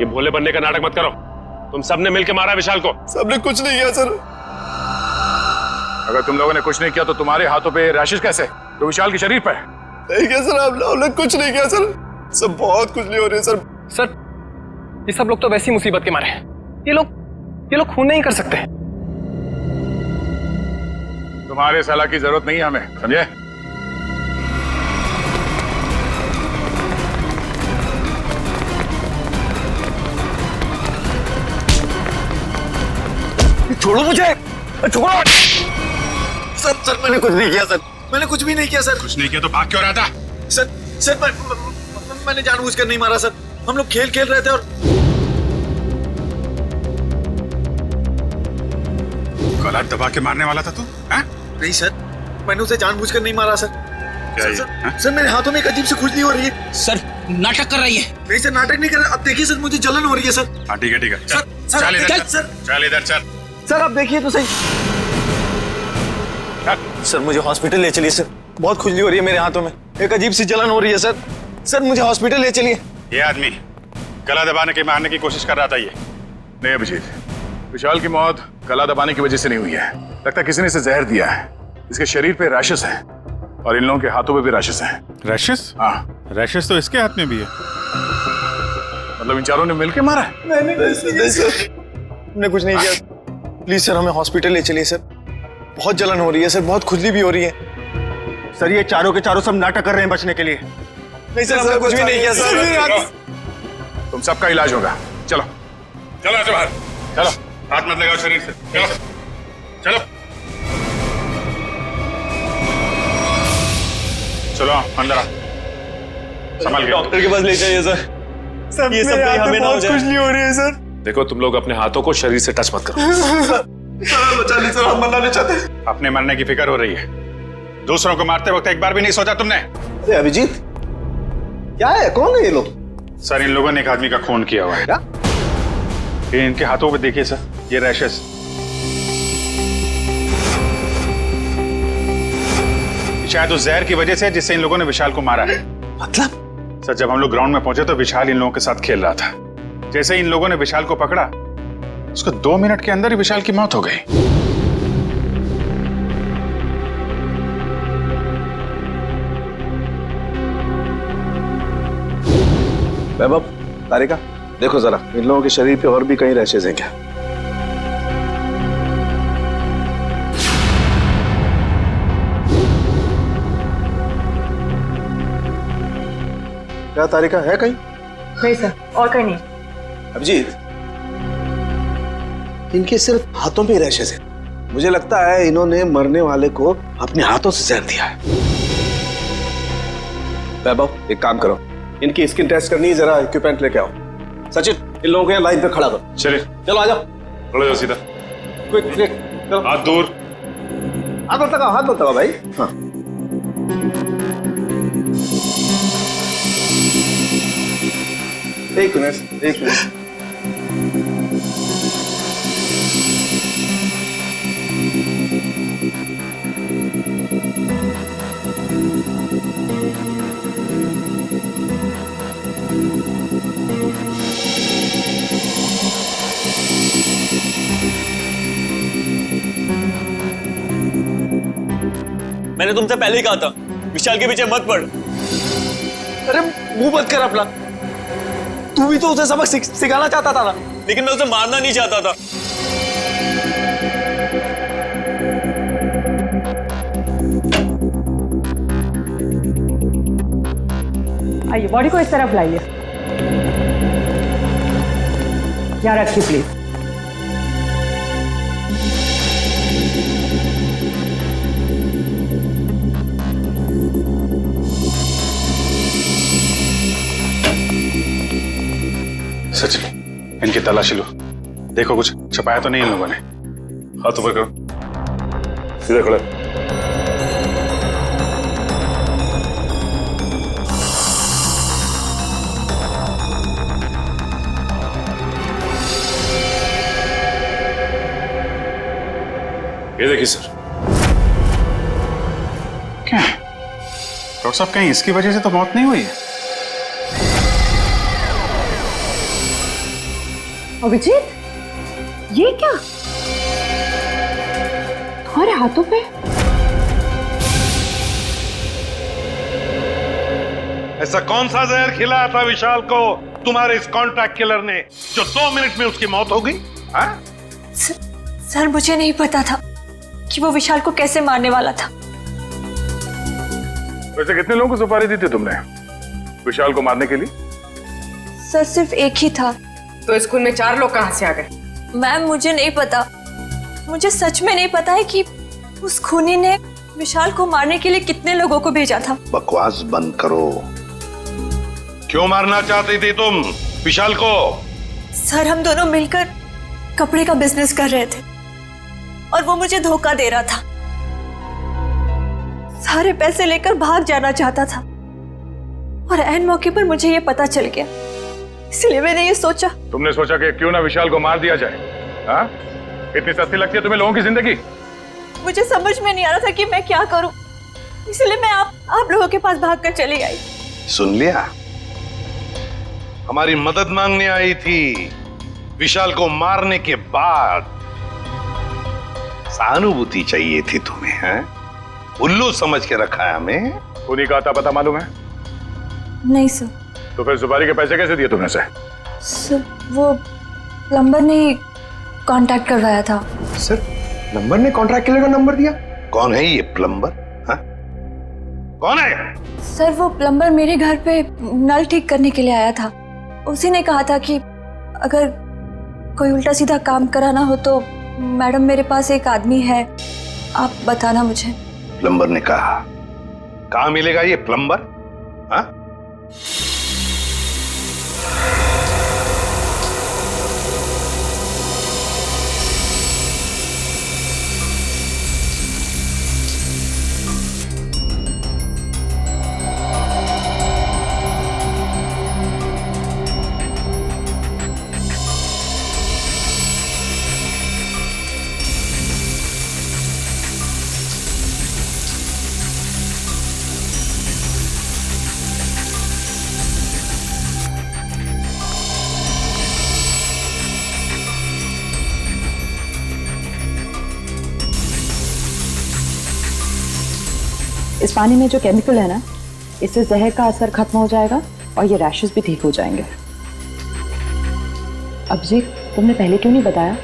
ये भोले बनने का नाटक मत करो। तुम सबने मिलकर मारा विशाल को। सबने कुछ नहीं किया सर। अगर तुम लोगों ने कुछ नहीं किया तो तुम्हारे हाथों पे रैशेस कैसे, तो विशाल के शरीर पे? नहीं किया सर, आप लोगों ने कुछ नहीं किया सर। सब बहुत खुजली हो रही है सर। सर ये सब लोग तो वैसी मुसीबत के मारे हैं। ये लोग खून नहीं कर सकते। तुम्हारे सलाह की जरूरत नहीं है हमें, समझे? छोड़ो मुझे, छोड़ो। सर मैंने कुछ नहीं किया सर, मैंने कुछ भी नहीं किया सर। कुछ नहीं किया तो भाग क्यों रहा था? सर मैंने जानबूझकर नहीं मारा सर। हम लोग खेल रहे थे और गला दबा के मारने वाला था तू? नहीं सर, मैंने उसे जानबूझकर नहीं मारा सर। क्या ये? सर मेरे हाथों में एक अजीब सी खुजली हो रही है। सर नाटक कर रही है। नहीं सर, नाटक नहीं कर रहा। अब देखिए सर, मुझे जलन हो रही है सर। हाँ ठीक है ठीक है, सर, चल इधर चल, चल, सर। चल इधर चल। सर आप देखिए तो सही। सर मुझे हॉस्पिटल ले चलिए सर, बहुत खुजली हो रही है मेरे हाथों में, एक अजीब सी जलन हो रही है सर। सर मुझे हॉस्पिटल ले चलिए। ये आदमी गला दबाने के मारने की कोशिश कर रहा था। ये नहीं अभिजीत, विशाल की मौत गला दबाने की वजह से नहीं हुई है। लगता है किसी ने इसे जहर दिया है। इसके शरीर पे रैशेस हैं और इन लोगों के हाथों पे भी रैशेस हैं। रैशेस? हाँ, रैशेस तो इसके हाथ में भी है। मतलब इन चारों ने मिलकर मारा है? नहीं सर, हमने कुछ नहीं किया। प्लीज सर हमें हॉस्पिटल ले चलिए सर, बहुत जलन हो रही है सर, बहुत खुजली भी हो रही है। सर ये चारों के चारों सब नाटक कर रहे हैं बचने के लिए। नहीं सर, हमने कुछ भी नहीं किया सर। तुम सबका इलाज होगा। चलो चलो ऐसे बाहर चलो, हाथ मत लगाओ शरीर से। चलो चलो चलो अंदर आ, संभल के। डॉक्टर के पास ले जाइए सर। सर ये सब कहीं हमें ना हो जाए। खुजली हो रही है सर। देखो तुम लोग अपने हाथों को शरीर से टच मत करो। सर बचा लीजिए सर, हम मरना नहीं चाहते। अपने मरने की फिक्र हो रही है, दूसरों को मारते वक्त एक बार भी नहीं सोचा तुमने? अरे अभिजीत क्या है, कौन है ये लोग? सर इन लोगों ने एक आदमी का खून किया हुआ है। क्या? ये इनके हाथों पे देखिए सर, ये रैशेस। शायद उस जहर की वजह से जिससे इन लोगों ने विशाल को मारा है। मतलब? सर जब हम लोग ग्राउंड में पहुंचे तो विशाल इन लोगों के साथ खेल रहा था। जैसे ही इन लोगों ने विशाल को पकड़ा, उसको 2 मिनट के अंदर ही विशाल की मौत हो गई। वैभव, तारिका, देखो जरा इन लोगों के शरीर पे और भी कहीं रैशेज हैं क्या? क्या तारिका, है कहीं? नहीं सर, और कहीं नहीं। अभिजीत, इनके सिर्फ हाथों पे रैशेज हैं। मुझे लगता है इन्होंने मरने वाले को अपने हाथों से जहर दिया है। वैभव एक काम करो, इनकी स्किन टेस्ट करनी है, जरा इक्विपमेंट लेके आओ। सचिन इन लोगों को यहाँ लाइन पे खड़ा करो। चलिए चलो आ जाओ, खड़े हो सीधा, क्विक क्विक, चलो हाथ दूर। हाथ मत लगाओ, हाथ मत लगाओ भाई। हाँ एक मिनट, एक मिनट। मैंने तुमसे पहले ही कहा था विशाल के पीछे मत पड़। अरे मुंह मत कर अपना, तू भी तो उसे सबक सिखाना चाहता था ना। लेकिन मैं उसे मारना नहीं चाहता था। आइए, बॉडी को इस तरफ लाइए। यहाँ रखिए प्लीज। सचिन इनकी तलाशी लो, देखो कुछ छुपाया तो नहीं इन लोगों ने। हाथ ऊपर करो, सीधे खड़े। ये देखिए सर। क्या डॉक्टर साहब, कहीं इसकी वजह से तो मौत नहीं हुई है? अभिजीत, ये क्या तुम्हारे हाथों पे? ऐसा कौन सा जहर खिलाया था विशाल को तुम्हारे इस कॉन्ट्रैक्ट किलर ने जो 2 मिनट में उसकी मौत हो गई? सर मुझे नहीं पता था कि वो विशाल को कैसे मारने वाला था। वैसे कितने लोगों को सुपारी दी थी तुमने विशाल को मारने के लिए? सर सिर्फ एक ही था। तो स्कूल में 4 लोग कहां से आ गए? मैम मुझे नहीं पता, मुझे सच में नहीं पता है कि उस खूनी ने विशाल को मारने के लिए कितने लोगों को भेजा था। बकवास बंद करो। क्यों मारना चाहती थी तुम विशाल को? सर हम दोनों मिलकर कपड़े का बिजनेस कर रहे थे और वो मुझे धोखा दे रहा था। सारे पैसे लेकर भाग जाना चाहता था और ऐन मौके पर मुझे ये पता चल गया, इसलिए मैंने ये सोचा। तुमने सोचा कि क्यों ना विशाल को मार दिया जाए? हाँ? इतनी सस्ती लगती है तुम्हें लोगों की जिंदगी? मुझे समझ में नहीं आ रहा था कि मैं क्या करूं, इसलिए मैं आप लोगों के पास भागकर चली आई। सुन लिया, हमारी मदद मांगने आई थी। विशाल को मारने के बाद सहानुभूति चाहिए थी तुम्हें, हैं? उल्लू समझ के रखा है हमें। उन्हीं का आता पता मालूम है? नहीं सर। तो फिर सुपारी के पैसे कैसे दिए तुमने से? सर वो प्लम्बर ने कांटेक्ट करवाया था। सर प्लम्बर ने कॉन्ट्रैक्ट किलर का नंबर दिया? कौन है ये प्लम्बर? हाँ? कौन है? सर वो प्लम्बर मेरे घर पे नल ठीक करने के लिए आया था। उसी ने कहा था कि अगर कोई उल्टा सीधा काम कराना हो तो मैडम मेरे पास एक आदमी है, आप बताना मुझे। प्लम्बर ने कहा? कहाँ मिलेगा ये प्लम्बर? हाँ? इस पानी में जो केमिकल है ना, इससे जहर का असर खत्म हो जाएगा और ये रैशेस भी ठीक हो जाएंगे। अभिजीत, तुमने पहले क्यों नहीं बताया?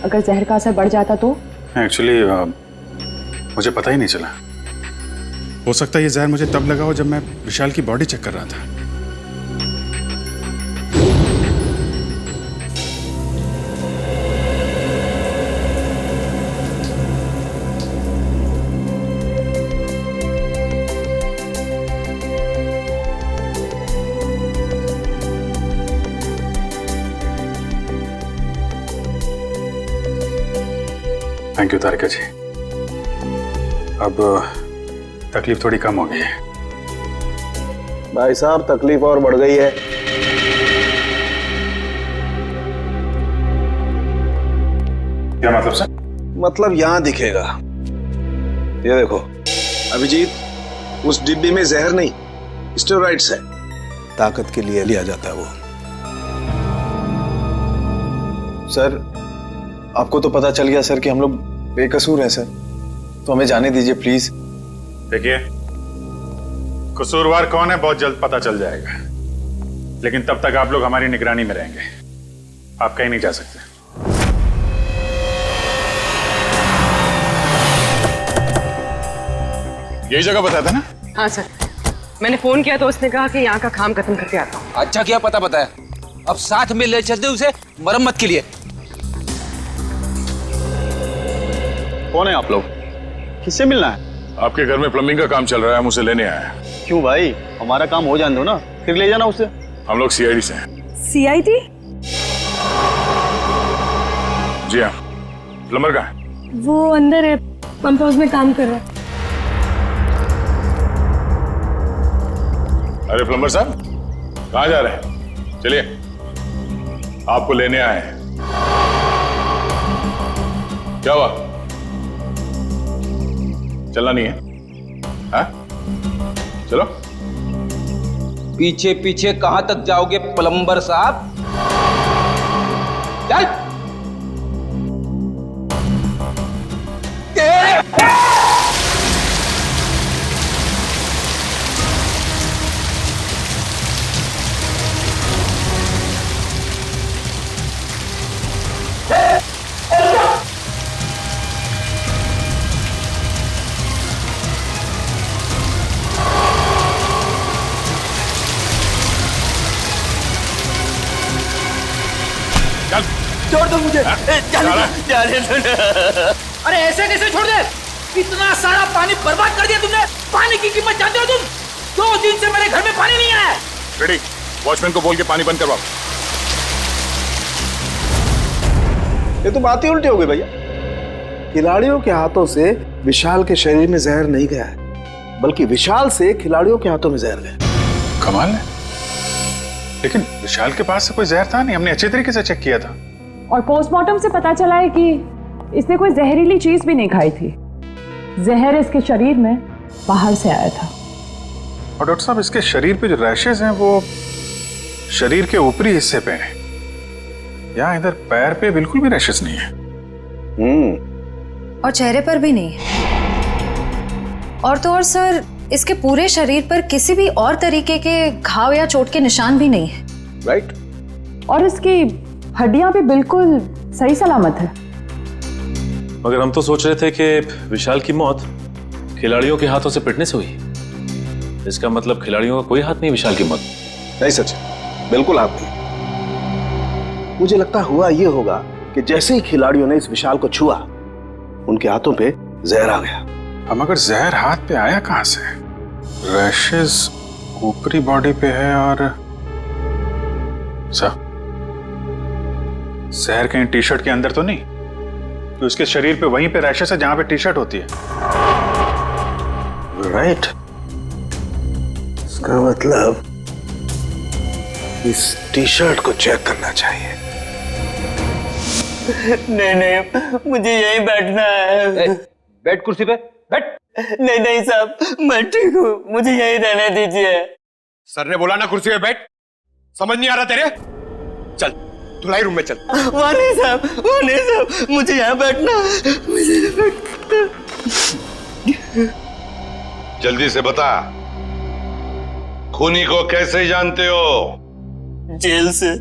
अगर जहर का असर बढ़ जाता तो? एक्चुअली मुझे पता ही नहीं चला। हो सकता है ये जहर मुझे तब लगा हो जब मैं विशाल की बॉडी चेक कर रहा था। थैंक यू तारिका जी। अब तकलीफ थोड़ी कम हो गई है। भाई साहब तकलीफ और बढ़ गई है। क्या मतलब सर? मतलब यहां दिखेगा, ये देखो अभिजीत, उस डिब्बी में जहर नहीं स्टेरॉइड्स है, ताकत के लिए लिया जाता है वो। सर आपको तो पता चल गया सर कि हम लोग बेकसूर हैं सर, तो हमें जाने दीजिए प्लीज। देखिए, कसूरवार कौन है बहुत जल्द पता चल जाएगा, लेकिन तब तक आप लोग हमारी निगरानी में रहेंगे। आप कहीं नहीं जा सकते। यही जगह बताया था ना? हाँ सर, मैंने फोन किया तो उसने कहा कि यहाँ का काम खत्म करके आता हूँ। अच्छा किया पता बताया, अब साथ में ले चलते उसे मरम्मत के लिए। कौन है आप लोग? किससे मिलना है? आपके घर में प्लम्बिंग का काम चल रहा है, हम उसे लेने आए हैं। क्यों भाई, हमारा काम हो जाने दो ना, फिर ले जाना उसे। हम लोग सीआईडी से हैं। सीआईडी? जी हाँ। प्लम्बर कहाँ है? वो अंदर है, पंप हाउस में काम कर रहा है। अरे प्लम्बर साहब, कहाँ जा रहे हैं? चलिए, आपको लेने आए हैं। क्या हुआ? चलना नहीं है? हाँ? चलो। पीछे पीछे कहां तक जाओगे प्लम्बर साहब? चल छोड़ दो मुझे। जाने दो ना। अरे ऐसे कैसे छोड़ दे? इतना सारा पानी बर्बाद कर दिया तुमने। पानी की कीमत जानते हो तुम? 2 दिन से मेरे घर में पानी नहीं आया। रेडी, वॉचमैन को बोल के पानी बंद करवाओ। ये तो बात ही उल्टी हो गई भैया। खिलाड़ियों के हाथों से विशाल के शरीर में जहर नहीं गया है, बल्कि विशाल से खिलाड़ियों के हाथों में जहर गया। कमाल है, लेकिन विशाल के पास से कोई जहर था नहीं, हमने अच्छे तरीके से चेक किया था। और पोस्टमार्टम से पता चला है कि इसने कोई जहरीली चीज भी नहीं खाई थी। जहर इसके शरीर में बाहर से आया था। और डॉक्टर साहब, इसके शरीर पे जो रैशेज हैं वो शरीर के ऊपरी हिस्से पे हैं। यहाँ इधर पैर पे बिल्कुल भी रैशेज नहीं है। और चेहरे पर भी नहीं है। और तो और सर, इसके पूरे शरीर पर किसी भी और तरीके के घाव या चोट के निशान भी नहीं है। राइट। और इसकी हड्डियां भी बिल्कुल सही सलामत है। मगर हम तो सोच रहे थे कि विशाल की मौत खिलाड़ियों के हाथों से पिटने से हुई। इसका मतलब खिलाड़ियों का कोई हाथ नहीं विशाल की मौत। नहीं सच, बिल्कुल हाथ नहीं। मुझे लगता हुआ ये होगा कि जैसे ही खिलाड़ियों ने इस विशाल को छुआ, उनके हाथों पे जहर आ गया। हम अगर जहर हाथ पे आया कहां से? रैशेज ऊपरी बॉडी पे है और जहर कहीं टी शर्ट के अंदर तो नहीं? तो उसके शरीर पे वहीं पे रैशेज है जहां पे टी शर्ट होती है। राइट। इसका मतलब इस टी शर्ट को चेक करना चाहिए। नहीं, मुझे यहीं बैठना है। बैठ कुर्सी पे, बैठ। नहीं साहब, मैं ठीक हूँ, मुझे यहीं रहने दीजिए। सर ने बोला ना कुर्सी पे बैठ। समझ नहीं आ रहा तेरे? चल धुलाई रूम में चल। वहाँ नहीं साहब, मुझे यहाँ बैठना है, मुझे यहाँ बैठना। जल्दी से बता, खूनी को कैसे जानते हो? जेल से।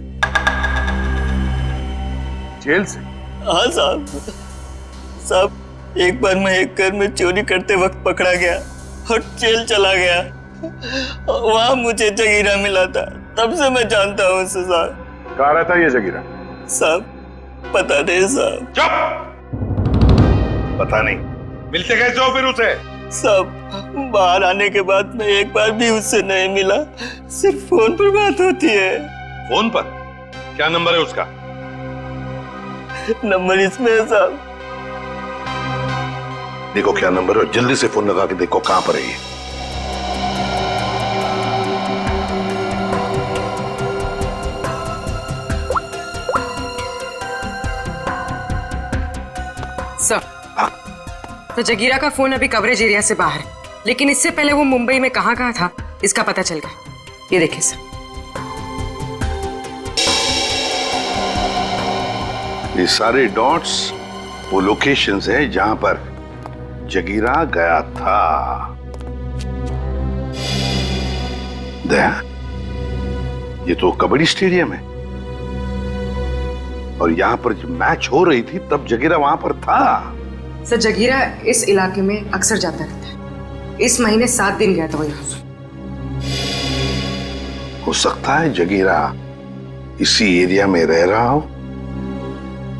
जेल से? हाँ साहब, एक बार मैं एक घर में चोरी करते वक्त पकड़ा गया और जेल चला गया। वहां मुझे जगीरा मिला था, तब से मैं जानता हूँ उसे साहब। कहाँ रहता है ये जगीरा? साहब पता नहीं साहब। चुप! पता नहीं? मिलते कैसे हो फिर उसे? साहब बाहर आने के बाद मैं एक बार भी उससे नहीं मिला, सिर्फ फोन पर बात होती है। फोन पर? क्या नंबर है उसका? नंबर इसमें है साहब। देखो क्या नंबर है, जल्दी से फोन लगा के देखो कहां पर है ये। सर, तो जगीरा का फोन अभी कवरेज एरिया से बाहर है, लेकिन इससे पहले वो मुंबई में कहाँ था इसका पता चल गया। ये देखिए सर। ये सारे डॉट्स वो लोकेशंस हैं जहां पर जगीरा गया था। दया, ये तो कबड्डी स्टेडियम है और यहां पर जब मैच हो रही थी तब जगीरा वहां पर था। सर जगीरा इस इलाके में अक्सर जाता रहता है। इस महीने 7 दिन गया था वो यहाँ से। हो सकता है जगीरा इसी एरिया में रह रहा हो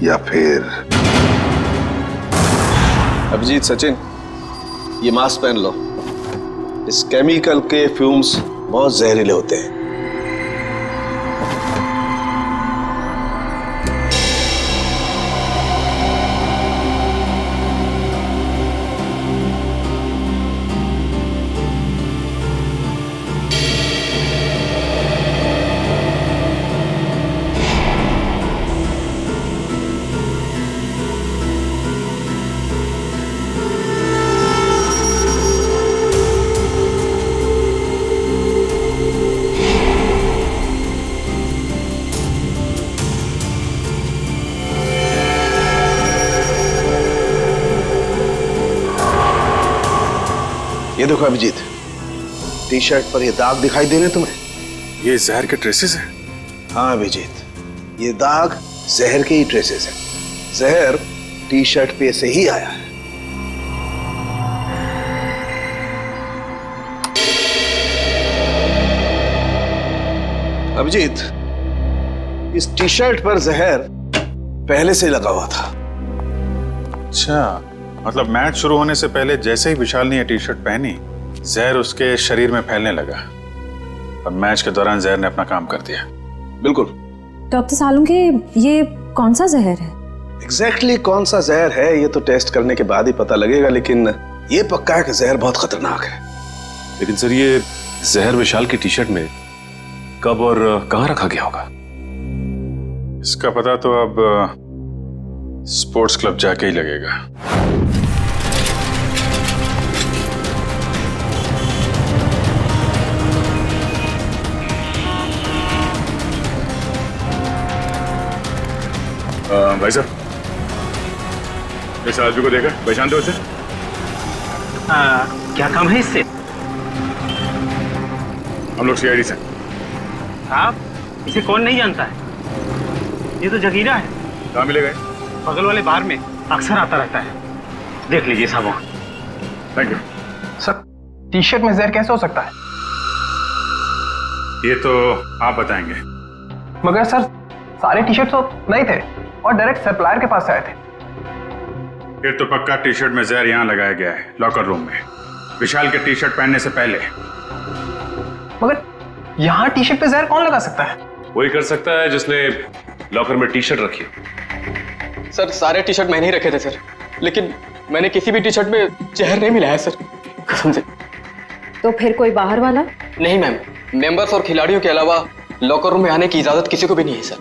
या फिर। अभिजीत, सचिन, ये मास्क पहन लो। इस केमिकल के फ्यूम्स बहुत जहरीले होते हैं। ये देखो अभिजीत, टी शर्ट पर ये दाग दिखाई दे रहे तुम्हें? ये जहर के ट्रेसेस हैं? हाँ अभिजीत, ये दाग जहर के ही ट्रेसेस हैं। जहर टी शर्ट पे से ही आया है। अभिजीत, इस टी शर्ट पर जहर पहले से लगा हुआ था। अच्छा, मतलब मैच शुरू होने से पहले जैसे ही विशाल ने ये टी शर्ट पहनी, जहर उसके शरीर में फैलने लगा और मैच के दौरान जहर ने अपना काम कर दिया। बिल्कुल। डॉक्टर सालुंखे, ये कौन सा जहर है? एग्जैक्टली कौन सा जहर है ये तो टेस्ट करने के बाद ही पता लगेगा, लेकिन ये पक्का है कि जहर बहुत खतरनाक है। लेकिन सर, ये जहर विशाल की टी शर्ट में कब और कहां रखा गया होगा? इसका पता तो अब स्पोर्ट्स क्लब जाके ही लगेगा। भाई साहब, इस आदमी को देखा, पहचानते हो उसे? क्या काम है इससे? हम लोग सीआईडी से। साहब, इसे कौन नहीं जानता है? ये तो जगीरा है। कहाँ मिले गए? बगल वाले बार में अक्सर आता रहता है, देख लीजिए साहब। Thank you sir. T shirt में जहर कैसे हो सकता है? ये तो आप बताएंगे। मगर सर, सारे टी शर्ट तो नहीं थे और डायरेक्ट सप्लायर के पास से आए थे। फिर तो पक्का टी शर्ट में जहर यहाँ लगाया गया है, लॉकर रूम में, विशाल के टी शर्ट पहनने से पहले। मगर यहाँ टी शर्ट पे जहर कौन लगा सकता है? वही कर सकता है जिसने लॉकर में टी शर्ट रखी हो। सर, सारे टी शर्ट मैंने ही रखे थे सर, लेकिन मैंने किसी भी टी शर्ट में जहर नहीं मिलाया सर, कसम से। तो फिर कोई बाहर वाला? नहीं मैम, मेंबर्स और खिलाड़ियों के अलावा लॉकर रूम में आने की इजाजत किसी को भी नहीं है सर।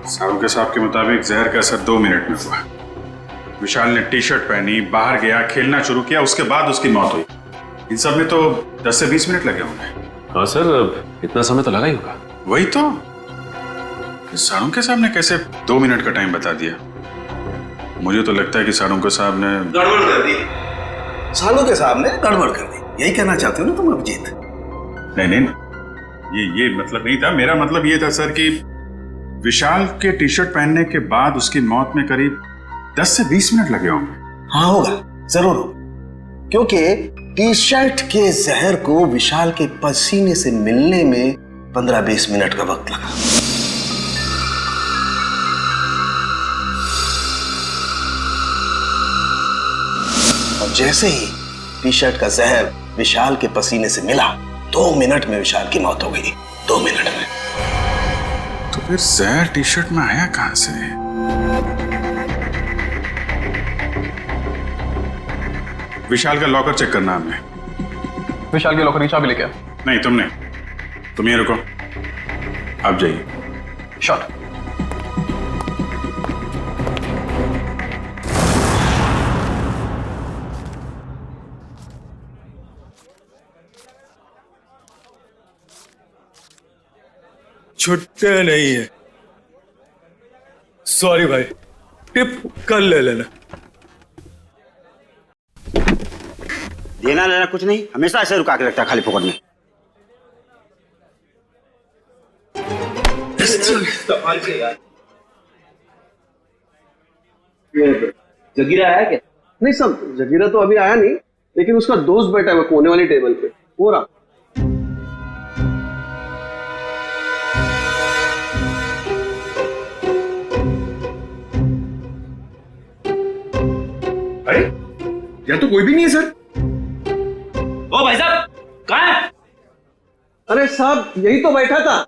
सालुंखे साहब के मुताबिक जहर का असर 2 मिनट में हुआ। विशाल ने टी शर्ट पहनी, बाहर गया, खेलना शुरू किया, उसके बाद उसकी मौत हुई। इन सब में तो 10 से 20 मिनट लगे होंगे। हाँ सर, इतना समय तो लगा ही होगा। वही तो, सालुंखे साहब ने कैसे 2 मिनट का टाइम बता दिया? मुझे तो लगता है कि सालुंखे साहब ने गड़बड़ कर दी। सालुंखे साहब ने गड़बड़ कर दी, यही कहना चाहते हो ना तुम अभिजीत? नहीं, ये मतलब नहीं था। मेरा मतलब ये था सर कि विशाल के टी शर्ट पहनने के बाद उसकी मौत में करीब 10 से 20 मिनट लगे होंगे। हाँ होगा, जरूर होगा, क्योंकि टी शर्ट के जहर को विशाल के पसीने से मिलने में 15-20 मिनट का वक्त लगा। और जैसे ही टी शर्ट का जहर विशाल के पसीने से मिला, 2 मिनट में विशाल की मौत हो गई। 2 मिनट में। तो फिर जहर टी शर्ट में आया कहां से? विशाल का लॉकर चेक करना हमें। विशाल के लॉकर की चाबी लेके आ। नहीं, तुमने। तुम ये रुको, आप जाइए। शॉट। छुट्टे नहीं है। सॉरी भाई, टिप कल ले लेना। देना लेना कुछ नहीं, हमेशा ऐसे रुका के रखता है खाली फोकट में। जगीरा आया क्या? नहीं सब, जगीरा तो अभी आया नहीं, लेकिन उसका दोस्त बैठा है कोने वाली टेबल पे, वो रहा। अरे यहाँ तो कोई भी नहीं है सर। ओ भाई साहब, कहाँ है? अरे साहब, यही तो बैठा था।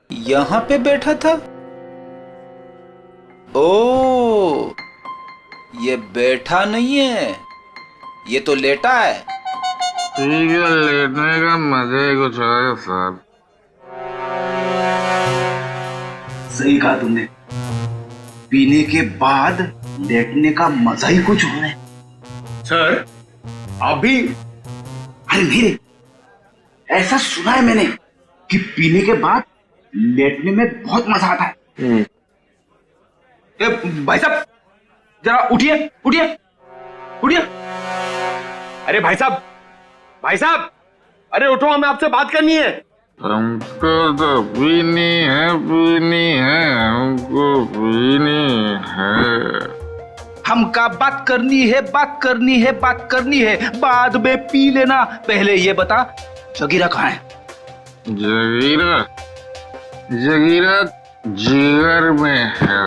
यहाँ पे बैठा था? ओ, ये बैठा नहीं है, ये तो लेटा है। ठीक है, लेटने का मजा ही कुछ है साहब। सही कहा तुमने, पीने के बाद लेटने का मजा ही कुछ और है। सर, आप भी? अरे नहीं रे, ऐसा सुना है मैंने कि पीने के बाद लेटने में बहुत मजा आता है। भाई साहब, जरा उठिए उठिए उठिए। अरे भाई साहब, अरे उठो, हमें आपसे बात करनी है। हमको तो पीनी है, हमको पीनी है। हमका बात करनी है, बाद में पी लेना। पहले ये बता, जगीरा कहाँ है? जगीरा जिगर में है।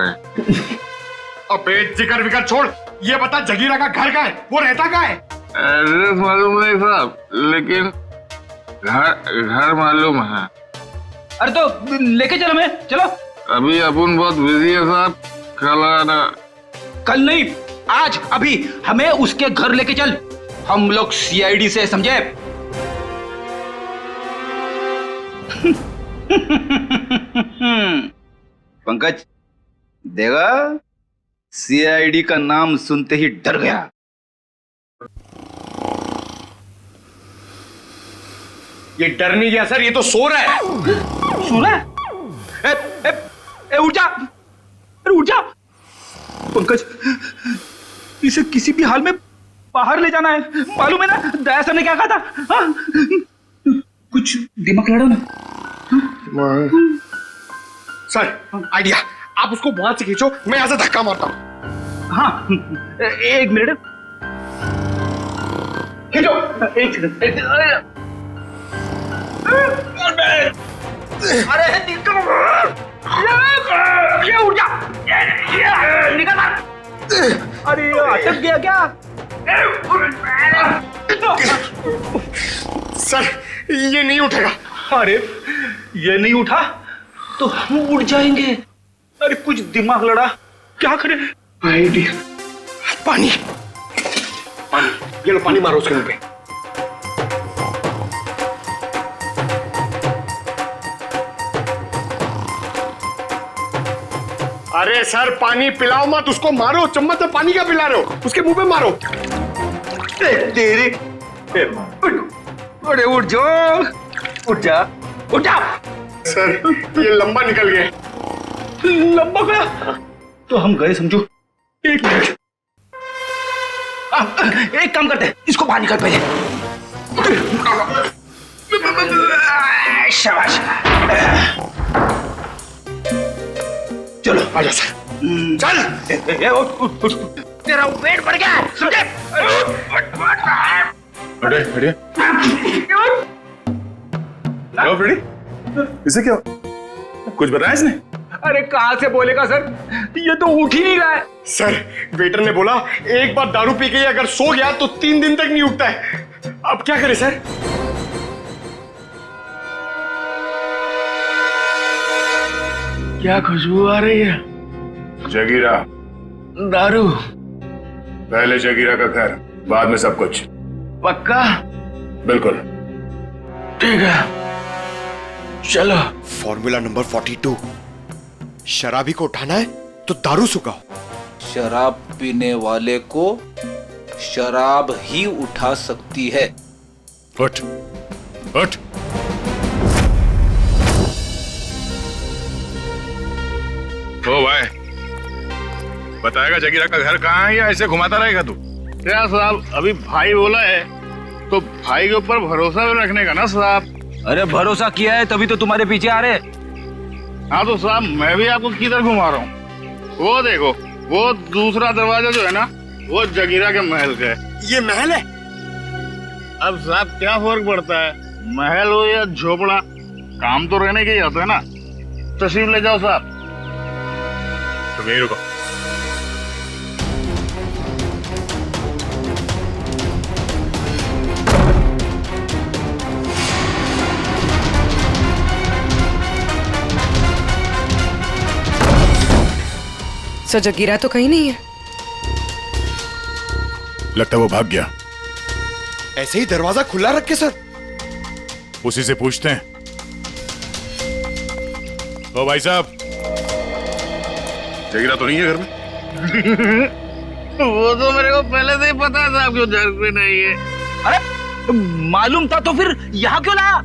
अबे जिगर विगर छोड़, ये बता जगीरा का घर कहाँ है, वो रहता कहाँ है? एड्रेस मालूम नहीं साहब, लेकिन घर मालूम है। अरे तो लेके चलो, हमें चलो। अभी अपन बहुत बिजी है साहब, कल आना। कल नहीं, आज, अभी हमें उसके घर लेके चल। हम लोग सीआईडी से, समझे? पंकज देगा, सीआईडी का नाम सुनते ही डर गया। ये डर नहीं गया सर, ये तो सो रहा है। सो रहा है? उठ जा, अरे उठ जा। पंकज, इसे किसी भी हाल में बाहर ले जाना है, मालूम है ना? दया सर ने क्या कहा था? हाँ? कुछ दिमाग लड़ो ना। सर आइडिया, आप उसको वहां से खींचो, मैं यहां से धक्का मारता हूं। हाँ, एक मिनट, खींचो। अरे निकल, ये उठ जा, निकल। अरे अटक गया क्या? सर ये नहीं उठेगा। अरे ये नहीं उठा तो हम उड़ जाएंगे। अरे कुछ दिमाग लड़ा, क्या करें? आइडिया, पानी, ये लो पानी मारो उसके मुंह पे। अरे सर पानी पिलाओ मत उसको, मारो, चम्मच में पानी क्या पिला रहे हो, उसके मुंह पे मारो। तेरे अरे उठ जाओ, उठ जा, उठ जा। सर ये लंबा निकल गया। लंबा गया तो हम गए समझो। एक मिनट, एक काम करते हैं, इसको बाहर निकाल पहले। शाबाश, चलो आजा सर, चल। उठ, तेरा वेट बढ़ गया, समझे? हटे, फ्रेडी, इसे क्या कुछ बताया इसने? अरे कहां से बोलेगा सर, ये तो उठ ही नहीं रहा है। सर वेटर ने बोला एक बार दारू पी के अगर सो गया तो 3 दिन तक नहीं उठता है। अब क्या करें सर? क्या खुशबू आ रही है? जगीरा, दारू। पहले जगीरा का घर, बाद में सब कुछ। पक्का? बिल्कुल। ठीक है, चलो। फॉर्मूला नंबर 42, शराबी को उठाना है तो दारू सुखाओ। शराब पीने वाले को शराब ही उठा सकती है। उठ, उठ। ओ भाई, बताएगा जगीरा का घर कहाँ है या ऐसे घुमाता रहेगा तू? क्या साहब, अभी भाई बोला है तो भाई के ऊपर भरोसा भी रखने का ना साहब। अरे भरोसा किया है तभी तो तुम्हारे पीछे आ रहे। हाँ तो साहब मैं भी आपको किधर घुमा रहा हूँ। वो देखो, वो दूसरा दरवाजा जो है ना, वो जगीरा के महल का है। ये महल है? अब साहब क्या फर्क पड़ता है, महल हो या झोपड़ा, काम तो रहने के ही आता है ना। तशरीफ ले जाओ साहब। तुम यहीं रुको। सर जगीरा तो कहीं नहीं है। लगता है वो भाग गया। ऐसे ही दरवाजा खुला रख के सर? उसी से पूछते हैं। ओ भाई साहब, जगीरा तो नहीं है घर में? वो तो मेरे को पहले से ही पता था आपको घर पे नहीं है। अरे मालूम था तो फिर यहाँ क्यों लाया?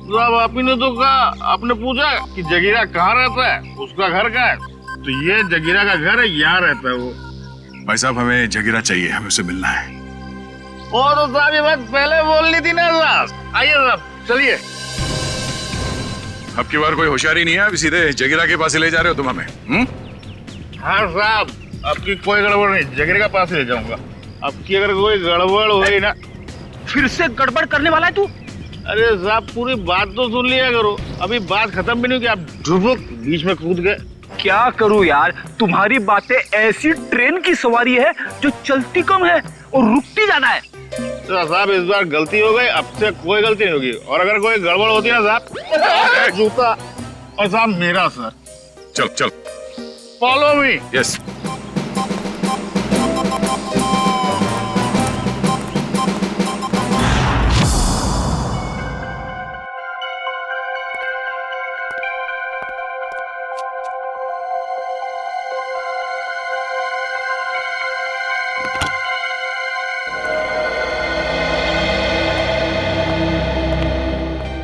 साहब आप ही ने तो कहा, आपने पूछा कि जगीरा कहाँ रहता है, उसका घर कहाँ है, तो ये जगीरा का घर है, यहाँ रहता है वो। भाई साहब हमें जगीरा चाहिए, हमें उससे मिलना है। वो तो साहब ये बात पहले बोलनी थी ना साहब। आइए साहब चलिए। अब की बार कोई होशियारी नहीं है, अभी सीधे जगीरा के पास ही ले जा रहे हो तुम हमें? हाँ साहब, अब की कोई गड़बड़ नहीं, जगीरा के पास ले जाऊंगा। अब की अगर कोई गड़बड़ हुई ना। फिर से गड़बड़ करने वाला है तू? अरे साहब पूरी बात तो सुन लिया करो, अभी बात खत्म भी नहीं हुई आप ढुबुक बीच में कूद गए। क्या करूं यार, तुम्हारी बातें ऐसी ट्रेन की सवारी है जो चलती कम है और रुकती ज्यादा है। तो साहब इस बार गलती हो गई, अब से कोई गलती नहीं होगी, और अगर कोई गड़बड़ होती ना साहब जूता और साहब मेरा सर। चल चल फॉलो मी। यस।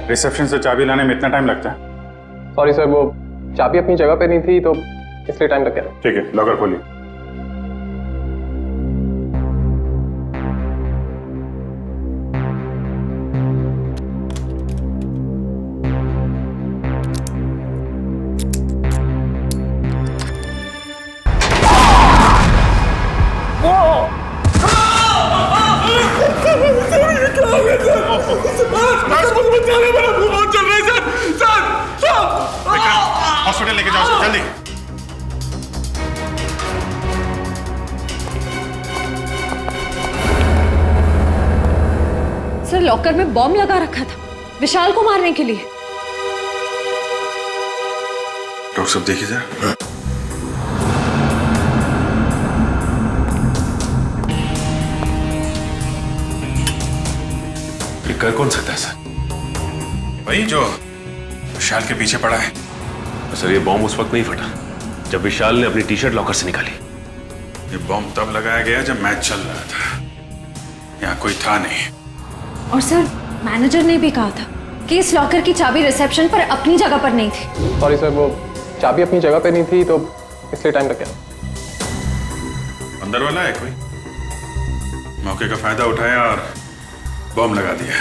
रिसेप्शन से चाबी लाने में इतना टाइम लगता है? सॉरी सर, वो चाबी अपनी जगह पे नहीं थी तो इसलिए टाइम लग गया। ठीक है, लॉकर खोलिए। हॉस्पिटल लेके जाओ सर, जल्दी। सर लॉकर में बॉम्ब लगा रखा था विशाल को मारने के लिए। डॉक्टर साहब देखिए जरा। ये कर कौन सकता है सर? वही जो विशाल के पीछे पड़ा है। सर ये बॉम्ब उस वक्त नहीं फटा जब विशाल ने अपनी टी शर्ट लॉकर से निकाली। ये बॉम्ब तब लगाया गया जब मैच चल रहा था, यहाँ कोई था नहीं। और सर मैनेजर ने भी कहा था कि इस लॉकर की चाबी रिसेप्शन पर अपनी जगह पर नहीं थी। सॉरी सर, वो चाबी अपनी जगह पे नहीं थी तो इसलिए टाइम लग गया। अंदर वाला है कोई? मौके का फायदा उठाया और बॉम्ब लगा दिया।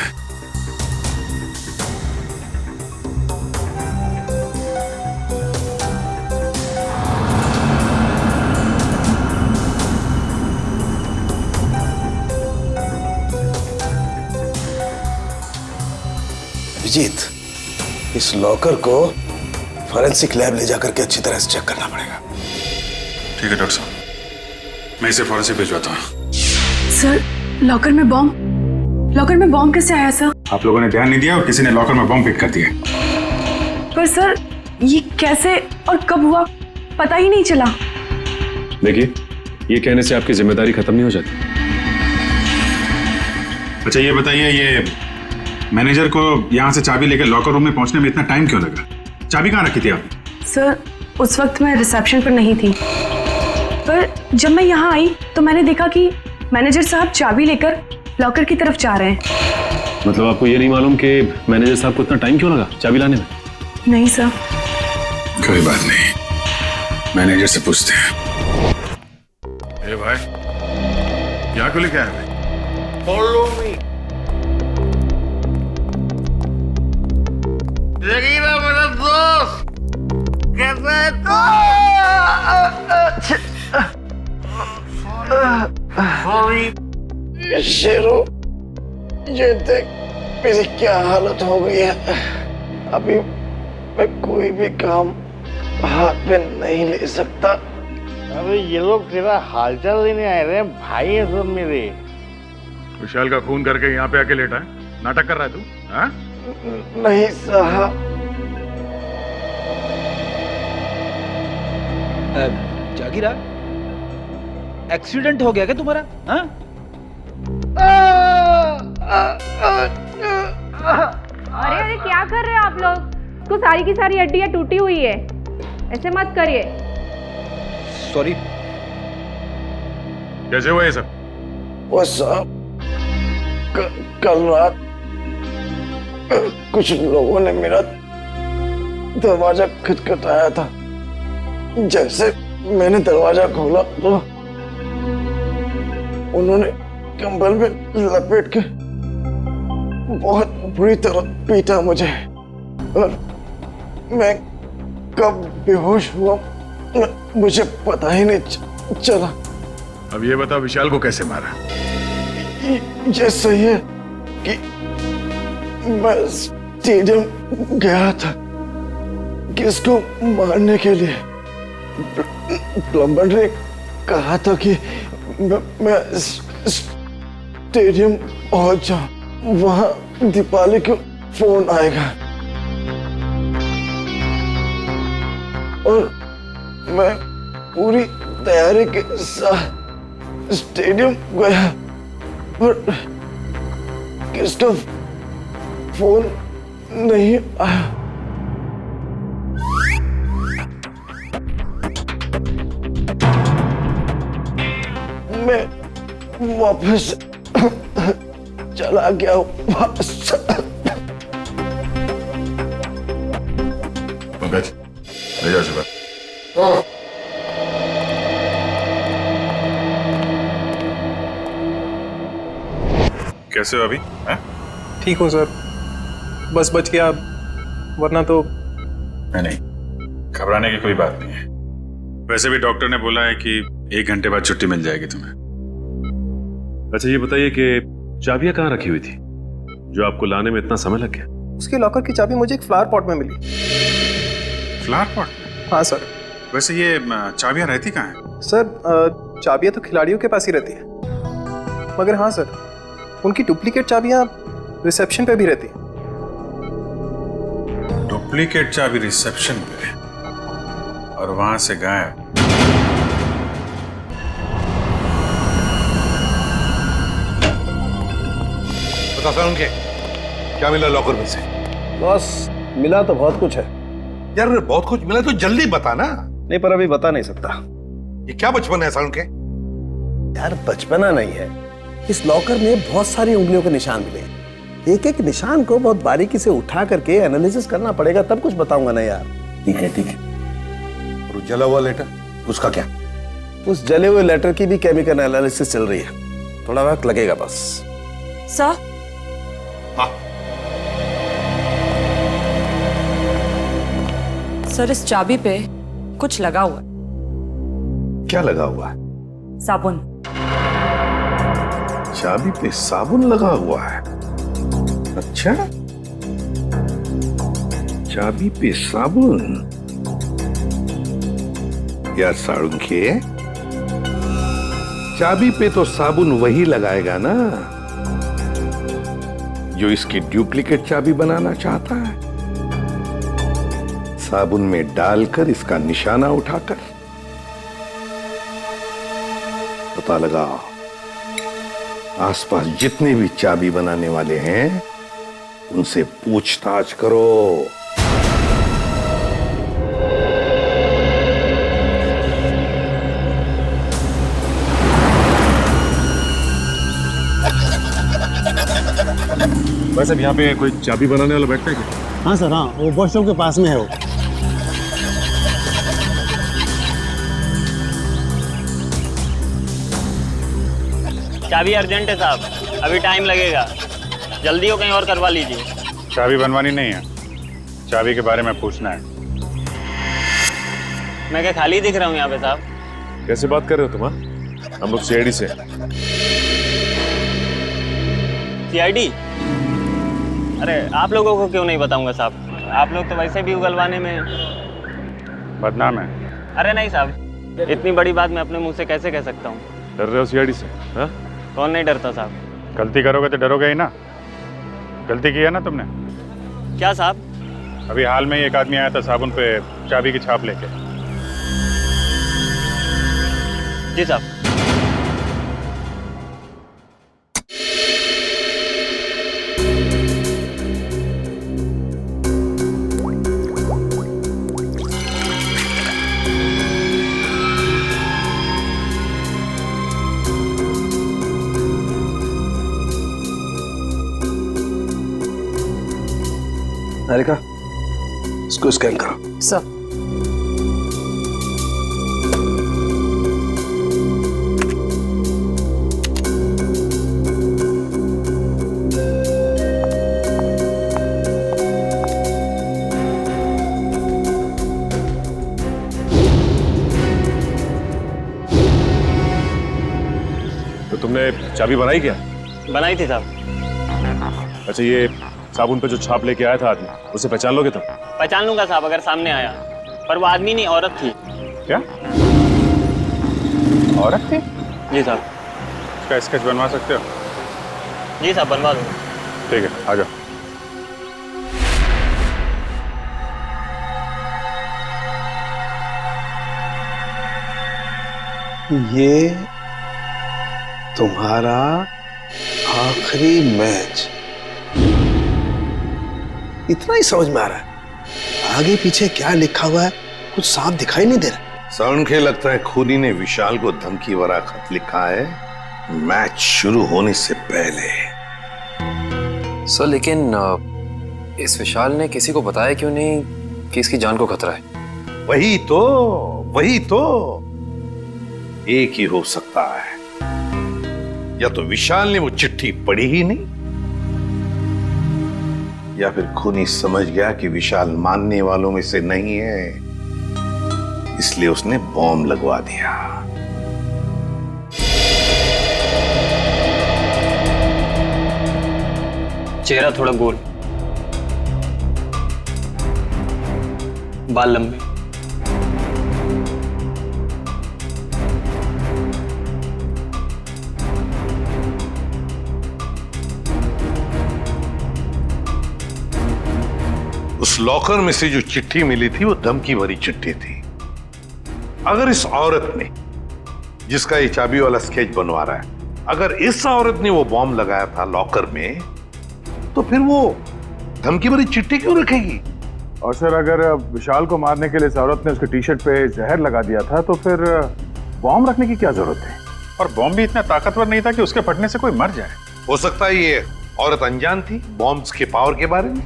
अभिजीत, इस लॉकर को फॉरेंसिक लैब ले जाकर के अच्छी तरह से चेक करना पड़ेगा। ठीक है डॉक्टर साहब, मैं इसे फॉरेंसिक भिजवाता हूँ। सर लॉकर में बॉम्ब कैसे आया सर? आप लोगों ने ध्यान नहीं दिया और किसी ने लॉकर में बॉम्ब पिक कर दिया। पर सर ये कैसे और कब हुआ पता ही नहीं चला। देखिए ये कहने से आपकी जिम्मेदारी खत्म नहीं हो जाती। अच्छा ये बताइए, ये मैनेजर को यहाँ से चाबी लेकर लॉकर रूम में पहुंचने में इतना टाइम क्यों लगा? चाबी कहाँ रखी थी आपने? सर उस वक्त मैं रिसेप्शन पर नहीं थी, पर जब मैं यहाँ आई तो मैंने देखा कि मैनेजर साहब चाबी लेकर लॉकर की तरफ जा रहे हैं। मतलब आपको ये नहीं मालूम कि मैनेजर साहब को इतना टाइम क्यों लगा चाबी लाने में? नहीं सर। कोई बात नहीं, मैनेजर से पूछते हैं। ए भाई, यहाँ क्यों लेके आए भाई? Follow me. जगीरा मेरा दोस्त, कैसा है तू? शेरू, ये देख मेरी क्या हालत हो गई है। अभी मैं कोई भी काम हाथ में नहीं ले सकता। अबे ये लोग तेरा हालचाल लेने आए रहे भाई है सब मेरे। विशाल का खून करके यहाँ पे आके लेटा है, नाटक कर रहा है तू? हाँ? नहीं साहब। जागीरा, एक्सीडेंट हो गया क्या तुम्हारा? हाँ? अरे अरे क्या कर रहे हो आप लोग? तो सारी की सारी हड्डियां टूटी हुई है, ऐसे मत करिए। सॉरी। कैसे हुआ ये सब? वो साहब कल रात कुछ लोगों ने मेरा दरवाजा खटखटाया था। जैसे मैंने दरवाजा खोला तो उन्होंने कंबल में लपेट के बहुत बुरी तरह पीटा मुझे, और मैं कब बेहोश हुआ मुझे पता ही नहीं चला। अब ये बताओ विशाल को कैसे मारा? ये सही है कि मैं स्टेडियम गया था किसको मारने के लिए। प्लम्बर ने कहा था कि मैं स्टेडियम पहुंच जाऊं, वहां दीपाली को फोन आएगा, और मैं पूरी तैयारी के साथ स्टेडियम गया, पर किसका फोन नहीं आया। मैं वापस चला गया वापस। पंकज ले जाओ सुबह। कैसे हो अभी? ठीक हूँ सर, बस बच गया, वरना तो नहीं, घबराने की कोई बात नहीं है। वैसे भी डॉक्टर ने बोला है कि 1 घंटे बाद छुट्टी मिल जाएगी तुम्हें। अच्छा ये बताइए कि चाबियां कहाँ रखी हुई थी जो आपको लाने में इतना समय लग गया? उसके लॉकर की चाबी मुझे एक फ्लावर पॉट में मिली। Flower pot? हाँ सर। वैसे ये चाबियां रहती कहाँ हैं? सर चाबियां तो खिलाड़ियों के पास ही रहती है, मगर हाँ सर, उनकी डुप्लीकेट चाबियां रिसेप्शन पे भी रहती हैं। डुप्लीकेट चाबी रिसेप्शन पे और वहां से गायब? बता सर उनके क्या मिला लॉकर में से? बॉस मिला तो बहुत कुछ है। यार बहुत कुछ मिला तो जल्दी बता ना। नहीं पर अभी बता नहीं सकता। ये क्या बचपन है सर उनके? यार बचपना नहीं है, इस लॉकर में बहुत सारी उंगलियों के निशान मिले। एक एक निशान को बहुत बारीकी से उठा करके एनालिसिस करना पड़ेगा, तब कुछ बताऊंगा ना यार। ठीक है ठीक है। और जला हुआ लेटर उसका क्या? उस जले हुए लेटर की भी केमिकल एनालिसिस चल रही है, थोड़ा वक्त लगेगा बस। सर हाँ सर, इस चाबी पे कुछ लगा हुआ है। क्या लगा हुआ है? साबुन। चाबी पे साबुन लगा हुआ है? अच्छा, चाबी पे साबुन। यार साळुंखे, चाबी पे तो साबुन वही लगाएगा ना जो इसकी डुप्लीकेट चाबी बनाना चाहता है। साबुन में डालकर इसका निशाना उठाकर पता लगाओ आसपास जितने भी चाबी बनाने वाले हैं उनसे पूछताछ करो। वैसे अब यहाँ पे कोई चाबी बनाने वाला बैठता है क्या? हाँ सर, हाँ, वो वॉशरूम के पास में है वो। चाबी अर्जेंट है साहब, अभी टाइम लगेगा, जल्दी हो कहीं और करवा लीजिए। चाबी बनवानी नहीं है, चाबी के बारे में पूछना है। मैं क्या खाली दिख रहा हूँ यहाँ पे साहब? कैसे बात कर रहे हो तुम? हम लोग सीआईडी से। सीआईडी? अरे आप लोगों को क्यों नहीं बताऊंगा साहब, आप लोग तो वैसे भी उगलवाने में बदनाम है। अरे नहीं साहब, इतनी बड़ी बात मैं अपने मुंह से कैसे कह सकता हूँ? डर रहे हो सीआईडी से? हाँ? कौन नहीं डरता साहब? गलती करोगे तो डरोगे ही ना। गलती की है ना तुमने? क्या साहब? अभी हाल में ही एक आदमी आया था साबुन पे चाबी की छाप लेके। जी साहब। हारिका, इसको स्कैन करो। सर। तो तुमने चाबी बनाई क्या? बनाई थी साहब। अच्छा, ये साबुन पे जो छाप लेके आया था आदमी, उसे पहचान लोगे तुम? पहचान लूंगा साहब अगर सामने आया, पर वो आदमी नहीं औरत थी। क्या औरत थी? जी साहब। इसका स्केच बनवा सकते हो? जी साहब बनवा दूंगा। ठीक है, आ जाओ। ये तुम्हारा आखिरी मैच, इतना ही समझ में आ रहा है। आगे पीछे क्या लिखा हुआ है कुछ साफ दिखाई नहीं दे रहा। सौंखे लगता है खूनी ने विशाल को धमकी भरा खत लिखा है मैच शुरू होने से पहले। सर लेकिन इस विशाल ने किसी को बताया क्यों नहीं कि इसकी जान को खतरा है? वही तो एक ही हो सकता है, या तो विशाल ने वो चिट्ठी पढ़ी ही नहीं, या फिर खूनी समझ गया कि विशाल मानने वालों में से नहीं है, इसलिए उसने बॉम्ब लगवा दिया। चेहरा थोड़ा गोल, बाल लंबे, उस लॉकर में से जो चिट्ठी मिली थी वो धमकी भरी चिट्ठी थी। अगर इस औरत ने, जिसका ये चाबी वाला स्केच बनवा रहा है, अगर इस औरत ने वो बॉम्ब लगाया था लॉकर में, तो फिर वो धमकी भरी चिट्ठी क्यों रखेगी? और सर, अगर विशाल को मारने के लिए इस औरत ने उसके टी शर्ट पे जहर लगा दिया था, तो फिर बॉम्ब रखने की क्या जरूरत है? और बॉम्ब भी इतना ताकतवर नहीं था कि उसके फटने से कोई मर जाए। हो सकता है ये औरत अनजान थी बॉम्ब्स के पावर के बारे में।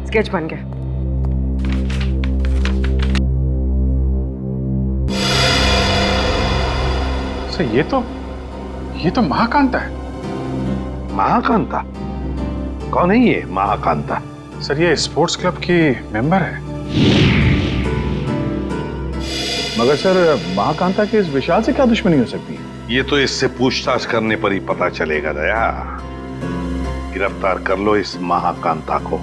स्केच बन गया। सर, ये तो महाकांता है। महाकांता? कौन है ये महाकांता? सर, ये स्पोर्ट्स क्लब की मेंबर है। मगर सर, महाकांता के इस विशाल से क्या दुश्मनी हो सकती है? ये तो इससे पूछताछ करने पर ही पता चलेगा दया। गिरफ्तार कर लो इस महाकांता को।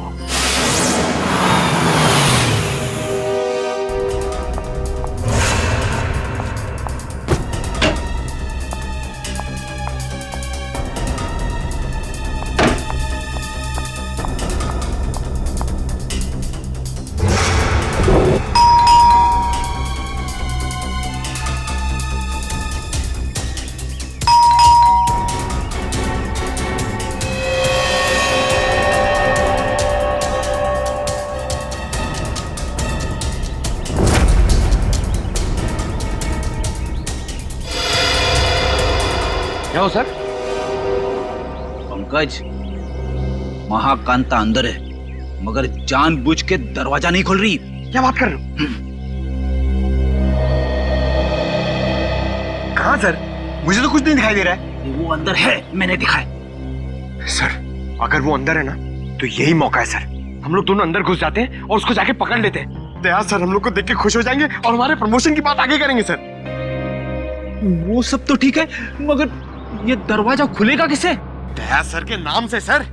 क्या हो सर? पंकज, महाकांता अंदर है, मगर जानबूझ के दरवाजा नहीं खोल रही। क्या बात कर रहे हो? कहाँ सर? मुझे तो कुछ नहीं दिखाई दे रहा है। वो अंदर है, मैंने देखा है। सर, अगर वो अंदर है ना, तो यही मौका है सर। हम लोग दोनों अंदर घुस जाते हैं और उसको जाके पकड़ लेते हैं। दया सर हम लोग को देख के खुश हो जाएंगे और हमारे प्रमोशन की बात आगे करेंगे सर। वो सब तो ठीक है, मगर ये दरवाजा खुलेगा किसे? दया सर के नाम से सर।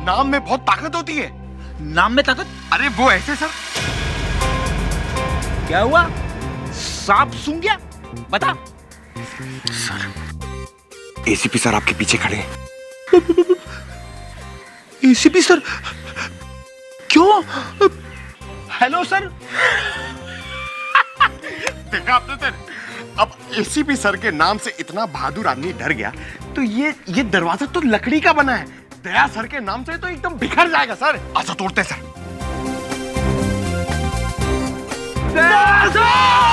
नाम में बहुत ताकत होती है। नाम में ताकत? अरे वो ऐसे सर। क्या हुआ? सांप सूंघ गया? बता। सर, एसीपी सर आपके पीछे खड़े हैं। ACP sir? क्यों? Hello sir. देखा आपने सर, अब एसीपी सर के नाम से इतना बहादुर आदमी डर गया, तो ये दरवाजा तो लकड़ी का बना है। दया सर के नाम से तो एकदम बिखर जाएगा सर। आजा तोड़ते सर। दया सर!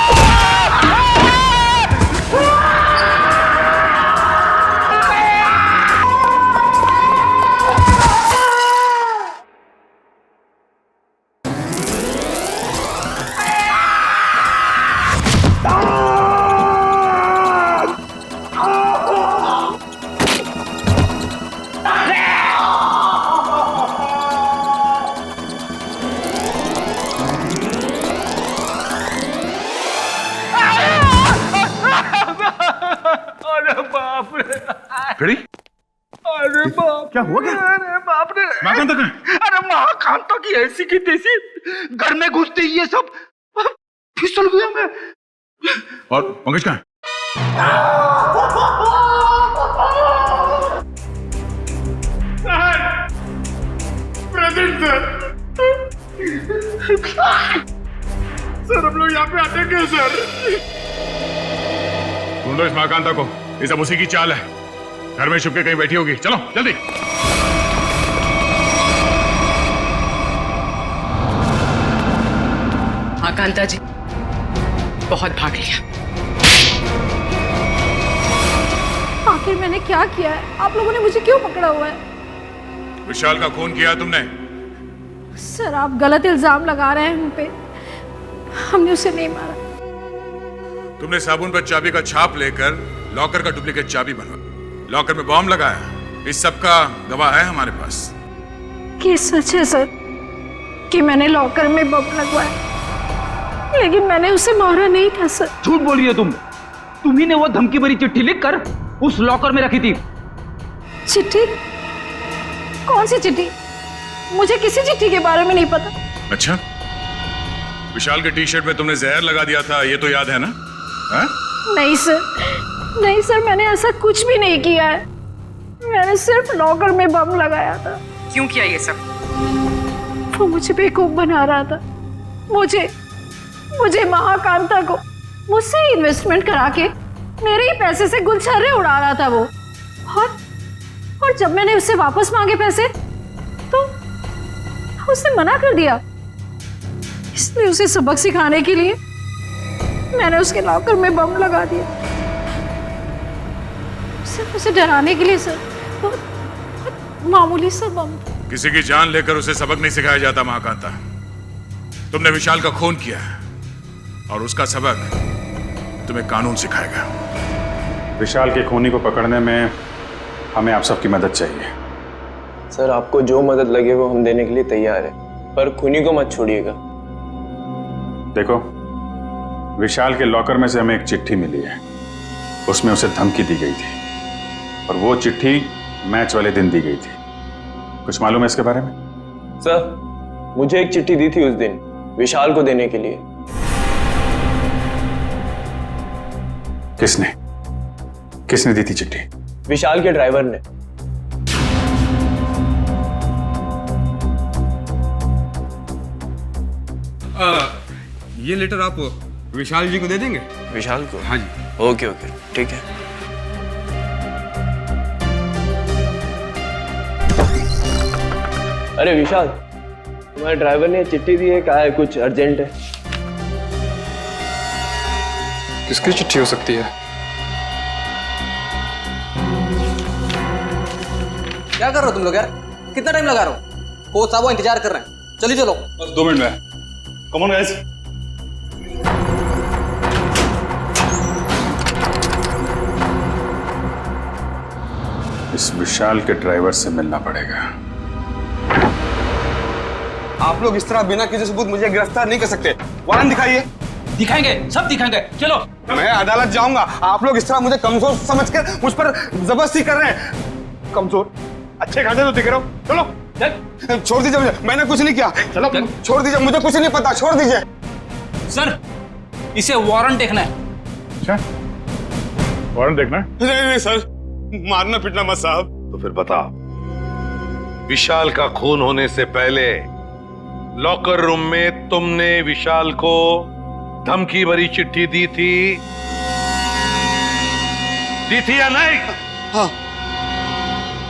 फिरी? अरे बाप, क्या हुआ क्या? अरे बाप रे, महाकांता कहाँ है? अरे महाकांता की ऐसी की तैसी, घर में घुसते ही ये सब फिसल गया मैं। और पंकज कहाँ है? प्रेजेंट सर, हम लोग यहाँ पे आते क्यों सर? ढूंढो इस महाकांता को, ये सब उसी की चाल है। घर में छुप के कहीं बैठी होगी, चलो जल्दी। हाँ कांता जी, बहुत भाग लिया। आखिर मैंने क्या किया है? आप लोगों ने मुझे क्यों पकड़ा हुआ है? विशाल का खून किया तुमने। सर आप गलत इल्जाम लगा रहे हैं हम पे। हमने उसे नहीं मारा। तुमने साबुन पर चाबी का छाप लेकर लॉकर का डुप्लीकेट चाबी बनवा, लॉकर में बॉम्ब लगाया। इस सब का गवाह है हमारे पास। ये सच है सर कि मैंने लॉकर में बम लगवाया, लेकिन मैंने उसे मारा नहीं था सर। झूठ बोल रही हो तुम। तुम्ही ने वो धमकी भरी चिट्ठी लिखकर उस लॉकर में रखी थी। चिट्ठी? कौन सी चिट्ठी? मुझे किसी चिट्ठी के बारे में नहीं पता। अच्छा, विशाल के टी शर्ट में तुमने जहर लगा दिया था, ये तो याद है ना? हा? नहीं सर, नहीं सर, मैंने ऐसा कुछ भी नहीं किया है। मैंने सिर्फ लॉकर में बम लगाया था। क्यों किया ये सब? वो मुझे बेवकूफ बना रहा था। मुझे महाकांता को मुझसे इन्वेस्टमेंट करा के मेरे ही पैसे से गुलछर्रे उड़ा रहा था वो। और जब मैंने उससे वापस मांगे पैसे तो उसने मना कर दिया। इसलिए उसे सबक सिखाने के लिए मैंने उसके लॉकर में बम लगा दिया, सिर्फ उसे डराने के लिए सर। बहुत मामूली सा बम। किसी की जान लेकर उसे सबक नहीं सिखाया जाता महाकांता। तुमने विशाल का खून किया और उसका सबक तुम्हें कानून सिखाएगा। विशाल के खूनी को पकड़ने में हमें आप सबकी मदद चाहिए। सर आपको जो मदद लगे वो हम देने के लिए तैयार है, पर खूनी को मत छोड़िएगा। देखो, विशाल के लॉकर में से हमें एक चिट्ठी मिली है, उसमें उसे धमकी दी गई थी और वो चिट्ठी मैच वाले दिन दी गई थी। कुछ मालूम है इसके बारे में? सर मुझे एक चिट्ठी दी थी उस दिन विशाल को देने के लिए। किसने दी थी चिट्ठी? विशाल के ड्राइवर ने। ये लेटर आप विशाल जी को दे देंगे? विशाल को? हाँ जी। ओके ओके ठीक है। अरे विशाल, तुम्हारे ड्राइवर ने चिट्ठी दी है, कहा है कुछ अर्जेंट है। किसकी चिट्ठी हो सकती है? क्या कर रहे हो तुम लोग यार? कितना टाइम लगा रहे हो? कोच साहब वो इंतजार कर रहे हैं। चलिए चलो। बस 2 मिनट में। Come on guys. इस विशाल के ड्राइवर से मिलना पड़ेगा। आप लोग इस तरह बिना किसी सबूत मुझे गिरफ्तार नहीं कर सकते। वारंट दिखाइए। दिखाएंगे, सब दिखाएंगे। चलो। मैं अदालत जाऊंगा। आप लोग इस तरह मुझे कमजोर समझकर मुझ पर जबरदस्ती कर रहे हैं। कमजोर? अच्छे खासे तो दिख रहे हो। चलो छोड़ दीजिए मुझे, मैंने कुछ नहीं किया। चलो छोड़ दीजिए, मुझे कुछ नहीं पता, छोड़ दीजिए। सर इसे वारंट देखना है। अच्छा, वारंट देखना है? नहीं सर, मारना पीटना मत साहब। तो फिर बता, विशाल का खून होने से पहले लॉकर रूम में तुमने विशाल को धमकी भरी चिट्ठी दी थी या नहीं? हाँ,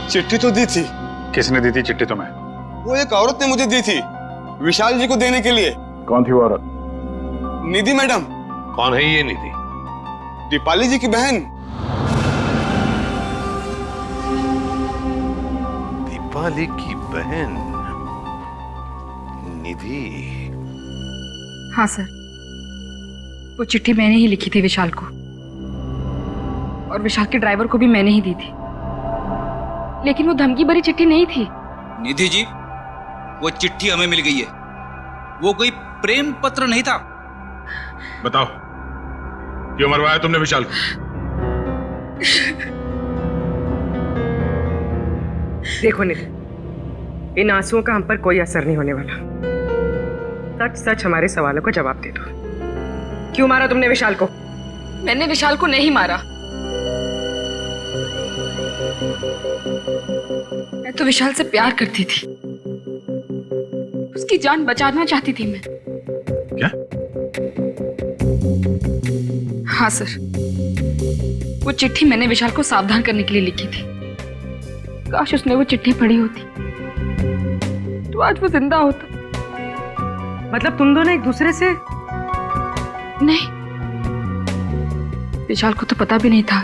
चिट्ठी तो दी थी। किसने दी थी चिट्ठी तुम्हें? वो एक औरत ने मुझे दी थी विशाल जी को देने के लिए। कौन थी वो औरत? निधि मैडम। कौन है ये निधि? दीपाली जी की बहन। दीपाली की बहन निधि? हाँ सर, वो चिट्ठी मैंने ही लिखी थी विशाल को, और विशाल के ड्राइवर को भी मैंने ही दी थी, लेकिन वो धमकी भरी चिट्ठी नहीं थी। निधि जी, वो चिट्ठी हमें मिल गई है। वो कोई प्रेम पत्र नहीं था। बताओ, क्यों मरवाया तुमने विशाल को? देखो निधि, इन आंसुओं का हम पर कोई असर नहीं होने वाला। सच सच हमारे सवालों का जवाब दे दो। क्यों मारा तुमने विशाल को? मैंने विशाल को नहीं मारा। मैं तो विशाल से प्यार करती थी, उसकी जान बचाना चाहती थी मैं। क्या? हाँ सर, वो चिट्ठी मैंने विशाल को सावधान करने के लिए लिखी थी। काश उसने वो चिट्ठी पढ़ी होती तो आज वो जिंदा होता। मतलब तुम दोनों एक दूसरे से? नहीं, विशाल को तो पता भी नहीं था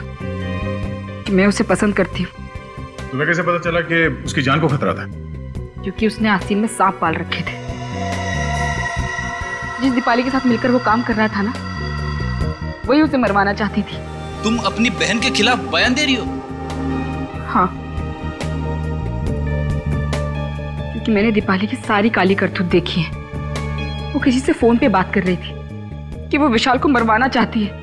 कि मैं उसे पसंद करती हूँ। तुम्हें कैसे पता चला कि उसकी जान को खतरा था? क्योंकि उसने आस्तीन में सांप पाल रखे थे। जिस दीपाली के साथ मिलकर वो काम कर रहा था ना, वही उसे मरवाना चाहती थी। तुम अपनी बहन के खिलाफ बयान दे रही हो? हाँ, क्योंकि मैंने दीपाली की सारी काली करतूत देखी है। वो किसी से फोन पे बात कर रही थी कि वो विशाल को मरवाना चाहती है।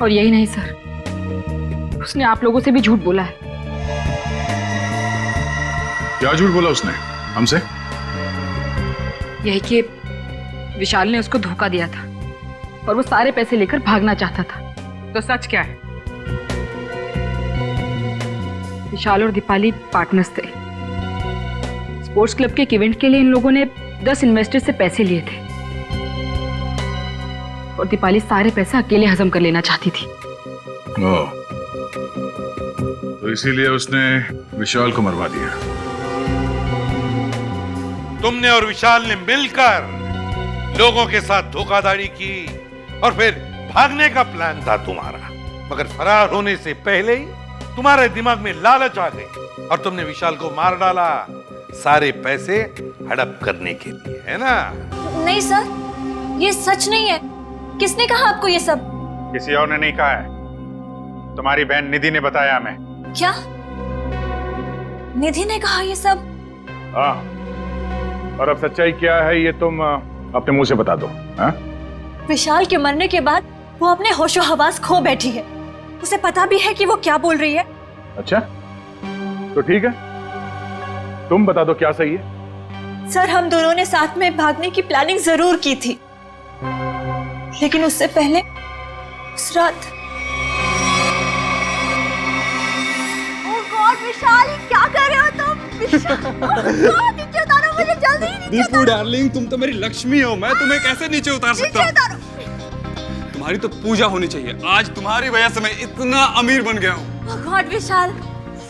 और यही नहीं सर, उसने आप लोगों से भी झूठ बोला है। क्या झूठ बोला उसने हमसे? यही कि विशाल ने उसको धोखा दिया था और वो सारे पैसे लेकर भागना चाहता था। तो सच क्या है? विशाल और दीपाली पार्टनर्स थे। स्पोर्ट्स क्लब के एक इवेंट के लिए इन लोगों ने 10 इन्वेस्टर से पैसे लिए थे और दीपाली सारे पैसे अकेले हजम कर लेना चाहती थी। तो इसीलिए उसने विशाल को मरवा दिया। तुमने और विशाल ने मिलकर लोगों के साथ धोखाधड़ी की और फिर भागने का प्लान था तुम्हारा, मगर फरार होने से पहले ही तुम्हारे दिमाग में लालच आ गई और तुमने विशाल को मार डाला, सारे पैसे हड़प करने के लिए, है ना? नहीं सर, ये सच नहीं है। किसने कहा आपको ये सब? किसी और ने नहीं कहा है, तुम्हारी बहन निधि ने बताया हमें। क्या? निधि ने कहा ये सब? हाँ, और अब सच्चाई क्या है ये तुम अपने मुंह से बता दो। हाँ? विशाल के मरने के बाद वो अपने होशो हवास खो बैठी है। उसे पता भी है कि वो क्या बोल रही है। अच्छा, तो ठीक है, तुम बता दो क्या सही है। सर, हम दोनों ने साथ में भागने की प्लानिंग जरूर की थी, लेकिन उससे पहले उस रात। ओह गॉड विशाल, क्या कर रहे हो तुम? नीचे उतारो मुझे जल्दी, दीपू डार्लिंग, तुम तो मेरी लक्ष्मी हो, मैं तुम्हें कैसे नीचे उतार सकता हूँ? तुम्हारी तो पूजा होनी चाहिए। आज तुम्हारी वजह से मैं इतना अमीर बन गया हूँ। ओह गॉड विशाल,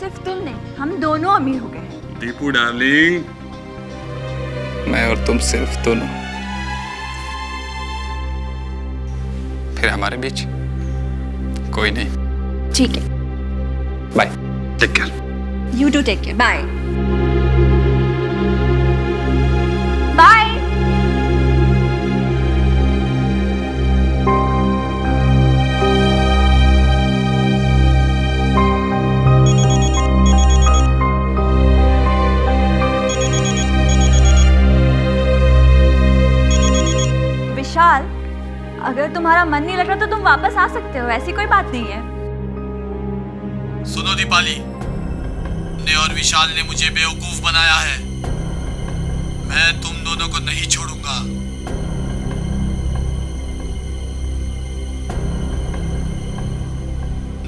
सिर्फ तुम नहीं, हम दोनों अमीर हो गए। दीपू डार्लिंग, मैं और तुम सिर्फ दोनों, फिर हमारे बीच कोई नहीं। ठीक है, bye, take care. You do take care, bye bye. Vishal, अगर तुम्हारा मन नहीं लग रहा तो तुम वापस आ सकते हो, ऐसी कोई बात नहीं है। सुनो दीपाली, ने और विशाल ने मुझे बेवकूफ बनाया है। मैं तुम दोनों को नहीं छोड़ूंगा।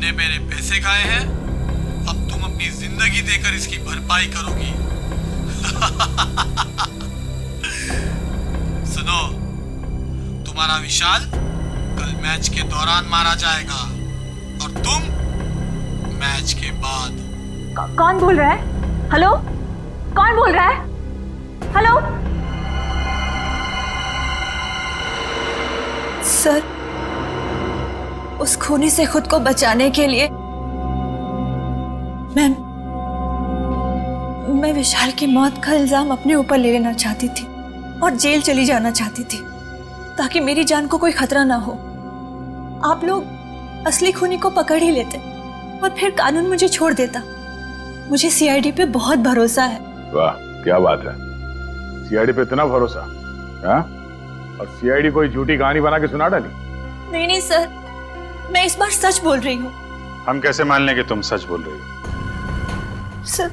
ने मेरे पैसे खाए हैं, अब तुम अपनी जिंदगी देकर इसकी भरपाई करोगी। सुनो, तुम्हारा विशाल कल मैच के दौरान मारा जाएगा और तुम मैच के बाद। कौन बोल रहा है? हेलो, कौन बोल रहा है? हेलो सर, उस खूनी से खुद को बचाने के लिए मैं विशाल की मौत का इल्जाम अपने ऊपर ले लेना चाहती थी और जेल चली जाना चाहती थी ताकि मेरी जान को कोई खतरा ना हो। आप लोग असली खूनी को पकड़ ही लेते और फिर कानून मुझे छोड़ देता। मुझे सीआईडी पे बहुत भरोसा है। वाह, क्या बात है, सीआईडी पे इतना भरोसा? हाँ? और सीआईडी कोई झूठी कहानी बना के सुना डाली? नहीं नहीं सर, मैं इस बार सच बोल रही हूँ। हम कैसे मान लें कि तुम सच बोल रही हो? सर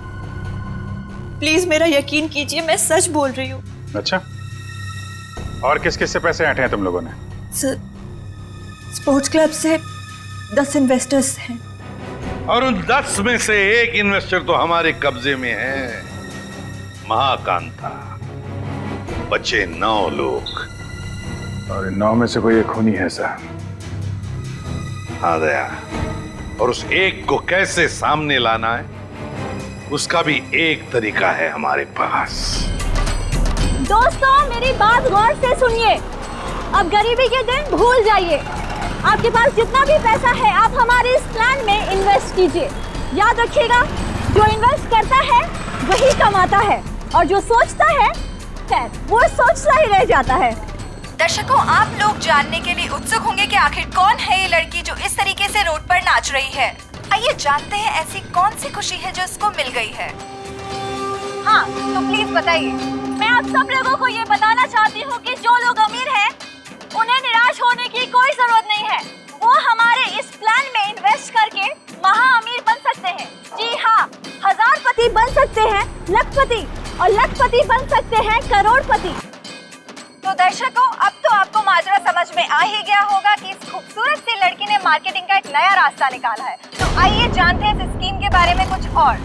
प्लीज मेरा यकीन कीजिए, मैं सच बोल रही हूँ। अच्छा, और किस किस से पैसे ऐंठे हैं तुम लोगों ने? सर स्पोर्ट्स क्लब से 10 इन्वेस्टर्स हैं। और उन 10 में से एक इन्वेस्टर तो हमारे कब्जे में है, महाकांता। बचे 9 लोग, और इन 9 में से कोई एक खूनी है सर। हाँ दया, और उस एक को कैसे सामने लाना है उसका भी एक तरीका है हमारे पास। दोस्तों मेरी बात गौर से सुनिए, अब गरीबी के दिन भूल जाइए। आपके पास जितना भी पैसा है आप हमारे इस प्लान में इन्वेस्ट कीजिए। याद रखिएगा, जो इन्वेस्ट करता है वही कमाता है, और जो सोचता है खैर वो सोचता ही रह जाता है। दर्शकों, आप लोग जानने के लिए उत्सुक होंगे कि आखिर कौन है ये लड़की जो इस तरीके से रोड पर नाच रही है। आइए जानते हैं ऐसी कौन सी खुशी है जो इसको मिल गई है। हाँ तो प्लीज बताइए। मैं आप सब लोगों को ये बताना चाहती हूँ कि जो लोग अमीर हैं उन्हें निराश होने की कोई जरूरत नहीं है। वो हमारे इस प्लान में इन्वेस्ट करके महा अमीर बन सकते हैं। जी हाँ, हजारपति बन सकते हैं लखपति, और लखपति बन सकते हैं करोड़पति। तो दर्शकों, अब तो आपको माजरा समझ में आ ही गया होगा कि इस खूबसूरत सी लड़की ने मार्केटिंग का एक नया रास्ता निकाला है। तो आइए जानते हैं इस स्कीम के बारे में कुछ और।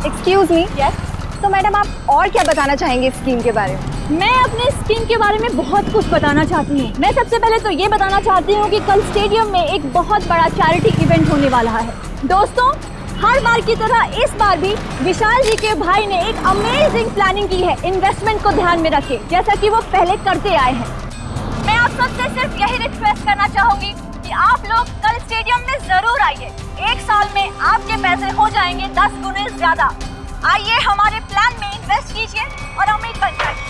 Excuse me, yes. तो मैडम आप और क्या बताना चाहेंगे स्कीम के बारे में? मैं अपने स्कीम के बारे में बहुत कुछ बताना चाहती हूँ। मैं सबसे पहले तो ये बताना चाहती हूँ कि कल स्टेडियम में एक बहुत बड़ा चैरिटी इवेंट होने वाला है। दोस्तों हर बार की तरह इस बार भी विशाल जी के भाई ने एक अमेजिंग प्लानिंग की है इन्वेस्टमेंट को ध्यान में रखे, जैसा कि वो पहले करते आए हैं। मैं आप सबसे सिर्फ यही रिक्वेस्ट करना चाहूंगी कि आप लोग कल स्टेडियम में जरूर आइए। 1 साल में आपके पैसे हो जाएंगे 10 गुने ज्यादा। आइए हमारे प्लान में इन्वेस्ट कीजिए और अमीर बन जाइए।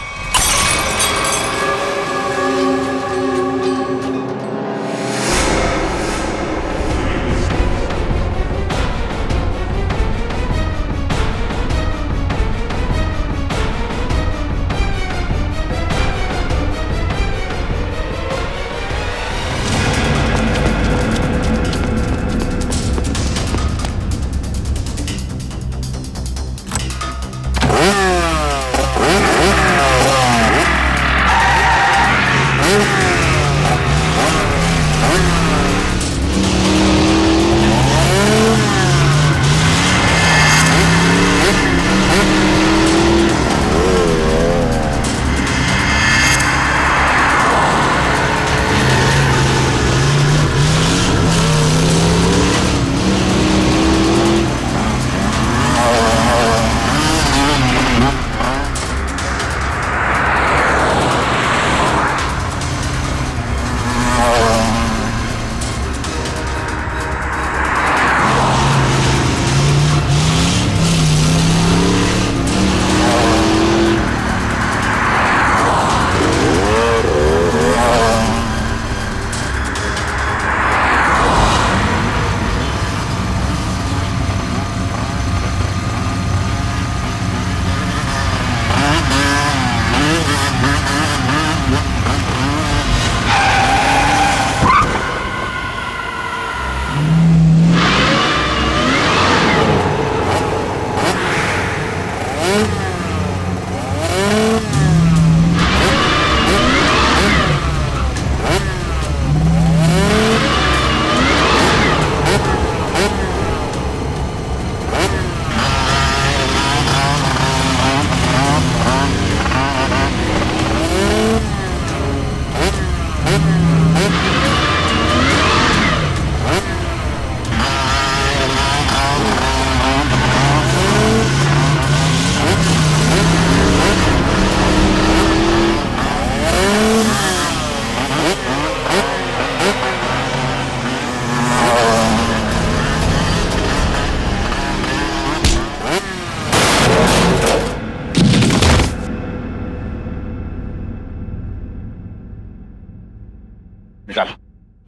निकाल,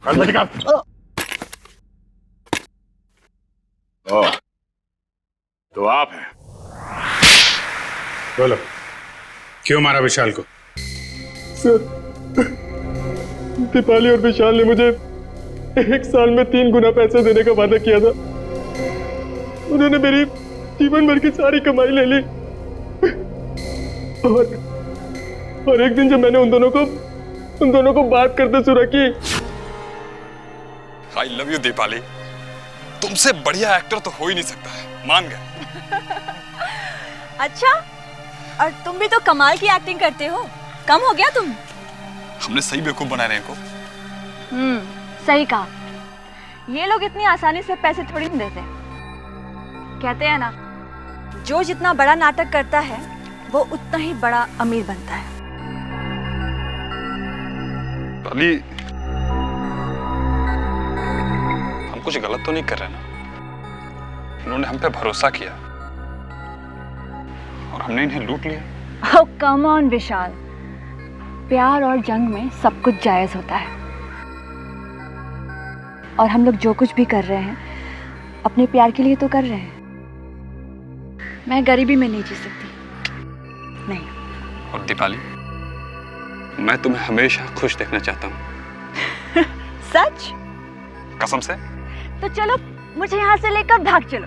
कल में निकाल। ओ, तो आप हैं। बोलो, क्यों मारा विशाल को? सर, दीपाली और विशाल ने मुझे 1 साल में 3 गुना पैसे देने का वादा किया था। उन्होंने मेरी जीवन भर की सारी कमाई ले ली। और एक दिन जब मैंने उन दोनों को बात करते सुना कि आई लव यू दीपाली, तुमसे बढ़िया एक्टर तो हो ही नहीं सकता है, मान गए। अच्छा, और तुम भी तो कमाल की एक्टिंग करते हो, कम हो गया तुम? हमने सही बेवकूफ बनाए रहे इनको। सही कहा। ये लोग इतनी आसानी से पैसे थोड़ी नहीं देते। कहते हैं ना, जो जितना बड़ा नाटक करता है वो उतना ही बड़ा अमीर बनता है। दीपाली, हम कुछ गलत तो नहीं कर रहे ना? उन्होंने हम पे भरोसा किया और हमने इन्हें लूट लिया। Oh, come on, विशाल। प्यार और जंग में सब कुछ जायज होता है। और हम लोग जो कुछ भी कर रहे हैं अपने प्यार के लिए तो कर रहे हैं। मैं गरीबी में नहीं जी सकती, नहीं। और दीपाली, मैं तुम्हें हमेशा खुश देखना चाहता हूँ। सच? कसम से। तो चलो, मुझे यहाँ से लेकर भाग चलो।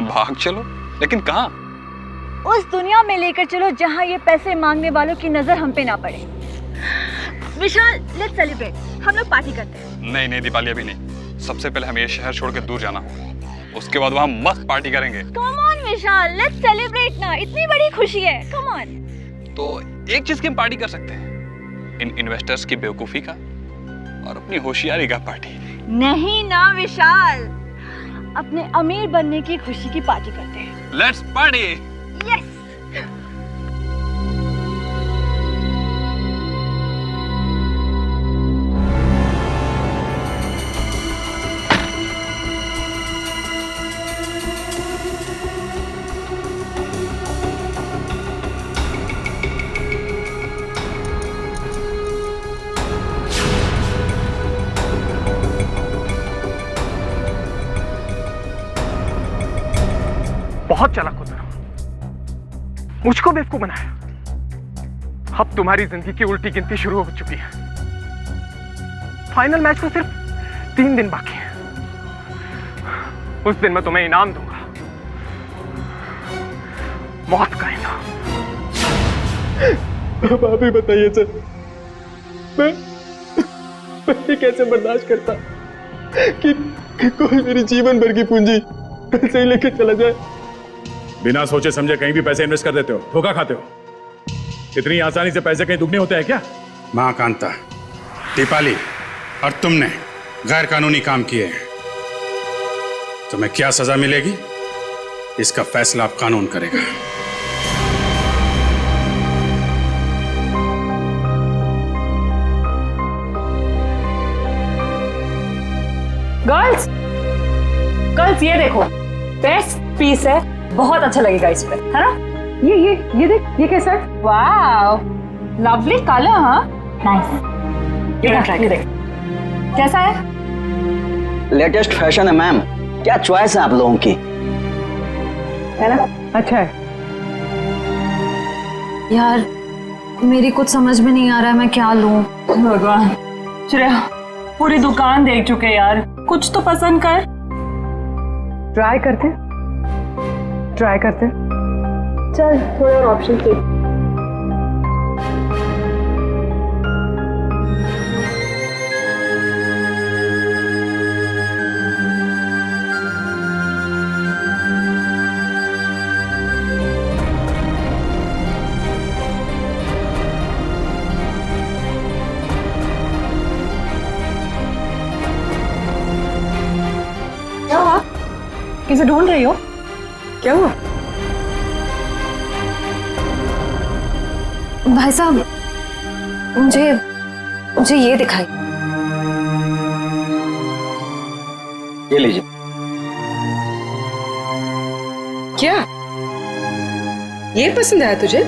भाग चलो? लेकिन कहाँ? उस दुनिया में लेकर चलो जहाँ ये पैसे मांगने वालों की नजर हम पे ना पड़े। विशाल, लेट्स सेलिब्रेट। हम लोग पार्टी करते हैं। नहीं दीपाली, अभी नहीं। सबसे पहले हमें ये शहर छोड़ के दूर जाना होगा, उसके बाद वहाँ मस्त पार्टी करेंगे। Come on Vishal, let's celebrate ना, इतनी बड़ी खुशी है, कम ऑन। तो एक चीज की हम पार्टी कर सकते हैं, इन इन्वेस्टर्स की बेवकूफी का और अपनी होशियारी का पार्टी। नहीं ना विशाल, अपने अमीर बनने की खुशी की पार्टी करते हैं। Let's party. यस। बहुत चालाक हो तुम, मुझको बेवकूफ बनाया। अब तुम्हारी जिंदगी की उल्टी गिनती शुरू हो चुकी है। फाइनल मैच को सिर्फ 3 दिन बाकी है। उस दिन मैं तुम्हें इनाम दूंगा, मौत का इनाम। अब आप ही बताइए सर, मैं ये कैसे बर्दाश्त करता कि कोई मेरी जीवन भर की पूंजी पैसे ही लेके चला जाए। बिना सोचे समझे कहीं भी पैसे इन्वेस्ट कर देते हो, धोखा खाते हो। इतनी आसानी से पैसे कहीं दुगने होते हैं क्या? मां कांता, दीपाली और तुमने गैर कानूनी काम किए हैं। तुम्हें क्या सजा मिलेगी, इसका फैसला अब कानून करेगा। गर्ल्स ये देखो, बेस्ट पीस है, बहुत अच्छा लगेगा इस पे, है ना? ये देख, ये कैसा है? वाव, लवली कलर। हाँ, नाइस। ये देख, कैसा है? लेटेस्ट फैशन है मैम, क्या चॉइस है आप लोगों की, है ना? अच्छा है यार, मेरी कुछ समझ में नहीं आ रहा है मैं क्या लूं। भगवान, श्रेया पूरी दुकान देख चुके यार, कुछ तो पसंद कर। ट्राई करते चल, थोड़े और ऑप्शन थे। क्या हुआ? किसे ढूंढ रही हो? क्या हुआ? भाई साहब, मुझे ये दिखाई। ये लीजिए। क्या ये पसंद आया तुझे?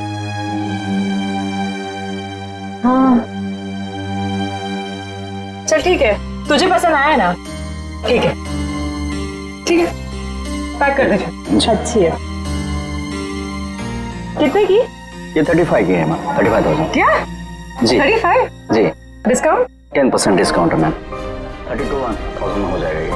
हाँ, चल ठीक है, तुझे पसंद आया ना? ठीक है, पैक कर दे। अच्छी है। कितने की? ये 35 की है मैम, 35,000। क्या? जी 35? जी। डिस्काउंट? 10% डिस्काउंट है मैम, 32,000 में हो जाएगा ये।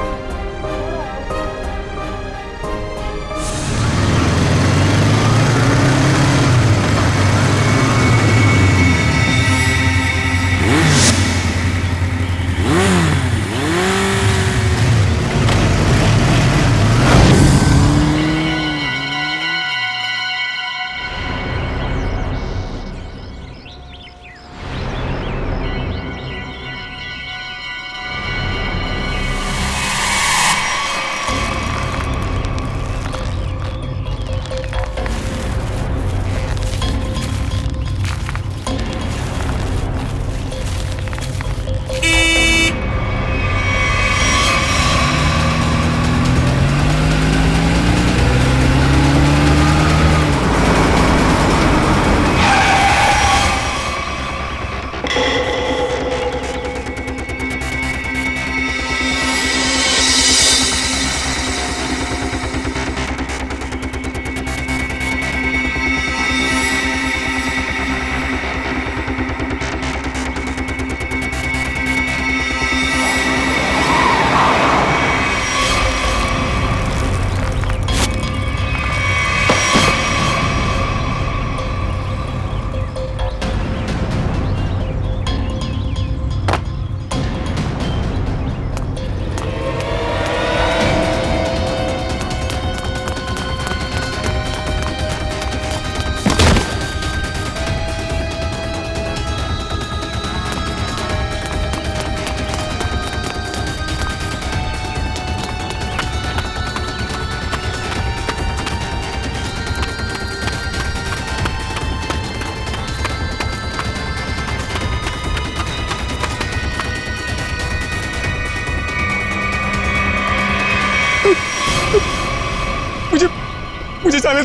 मुझे जाने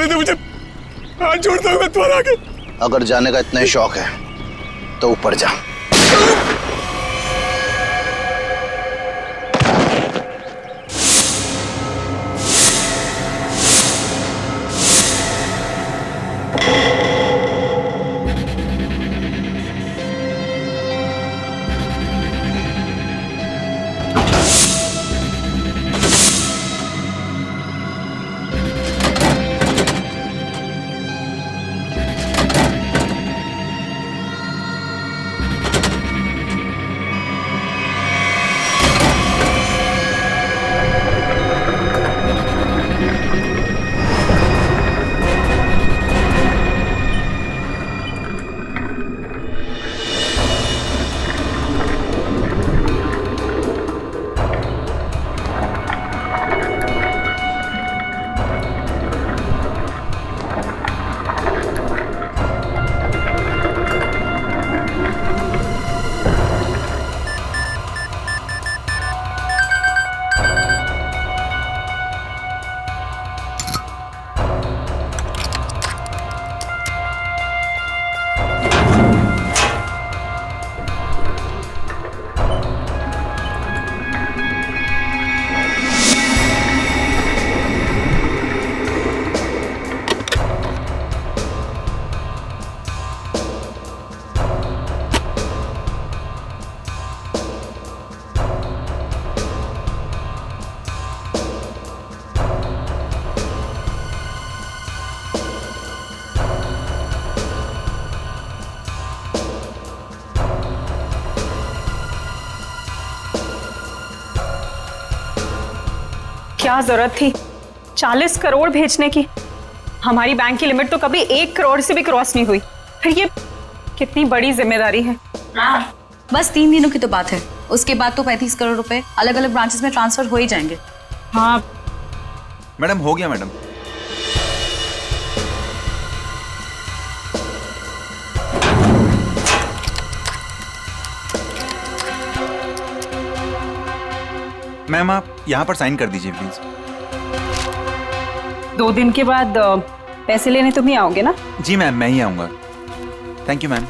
दो मुझे, हाथ जोड़ता हूँ मैं तुम्हारे आगे। अगर जाने का इतना ही शौक है तो ऊपर जा। क्या जरूरत थी 40 करोड़ भेजने की? हमारी बैंक की लिमिट तो कभी 1 करोड़ से भी क्रॉस नहीं हुई। फिर ये कितनी बड़ी जिम्मेदारी है। बस 3 दिनों की तो बात है, उसके बाद तो 35 करोड़ रुपए अलग अलग ब्रांचेस में ट्रांसफर हो ही जाएंगे। हाँ मैडम, हो गया मैडम। मैम, आप यहाँ पर साइन कर दीजिए प्लीज। 2 दिन के बाद पैसे लेने तुम ही आओगे ना? जी मैम, मैं ही आऊँगा। Thank you ma'am.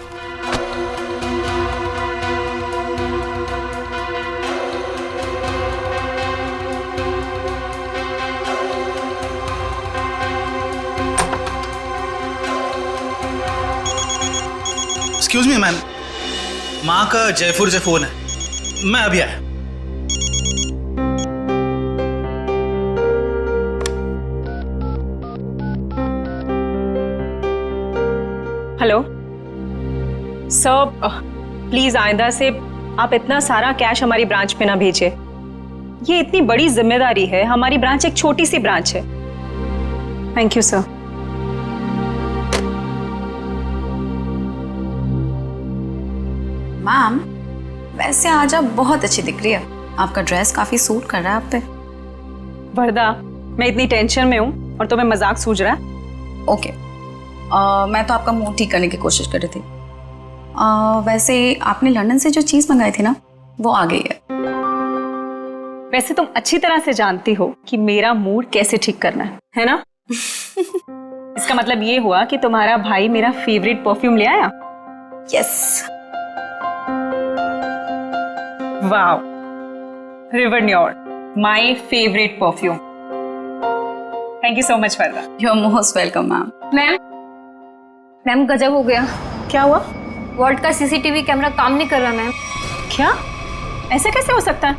Excuse me ma'am, माँ का जयपुर से फोन है, मैं अभी आया। हेलो सर, प्लीज आइंदा से आप इतना सारा कैश हमारी ब्रांच पे ना भेजिए। ये इतनी बड़ी जिम्मेदारी है, हमारी ब्रांच एक छोटी सी ब्रांच है। Thank you sir. मैम, वैसे आज आप बहुत अच्छी दिख रही है। आपका ड्रेस काफी सूट कर रहा है आप पे। वरदा, मैं इतनी टेंशन में हूँ और तुम्हें मजाक सूझ रहा है? ओके, मैं तो आपका मूड ठीक करने की कोशिश कर रही थी। वैसे आपने लंदन से जो चीज मंगाई थी ना, वो आ गई है। वैसे तुम अच्छी तरह से जानती हो कि मेरा मूड कैसे ठीक करना है ना? इसका मतलब ये हुआ कि तुम्हारा भाई मेरा फेवरेट परफ्यूम ले आया? Yes. Wow, river noir, my favourite perfume. Thank you so much Varda. You are most welcome ma'am. Ma'am गजब हो गया। क्या हुआ? वॉल्ट का सीसीटीवी कैमरा काम नहीं कर रहा मैम। क्या? ऐसे कैसे हो सकता है?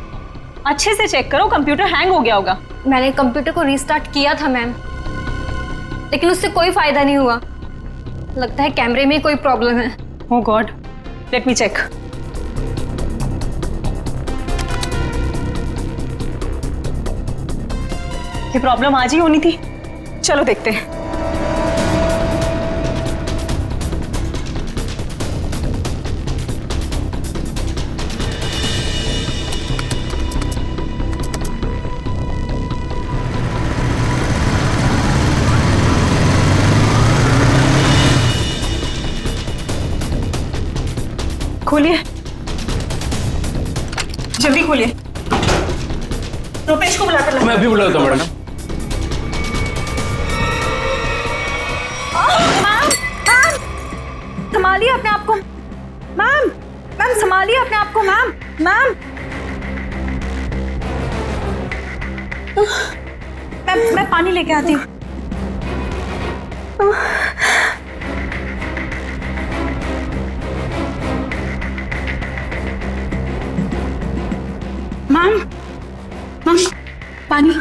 अच्छे से चेक करो, कंप्यूटर हैंग हो गया होगा। मैंने कंप्यूटर को रीस्टार्ट किया था मैम, लेकिन उससे कोई फायदा नहीं हुआ। लगता है कैमरे में कोई प्रॉब्लम है। ओह गॉड, लेट मी चेक। ये प्रॉब्लम आज ही होनी थी। चलो देखते हैं। खोलिए, जल्दी खोलिए। रुपेश को बुलाकर लाओ। मैं अभी बुलाता हूँ मैडम। संभालिए अपने आप को मैम। मैम संभालिए अपने आप को मैम। मैम मैं पानी लेके आती हूँ। मैम पानी।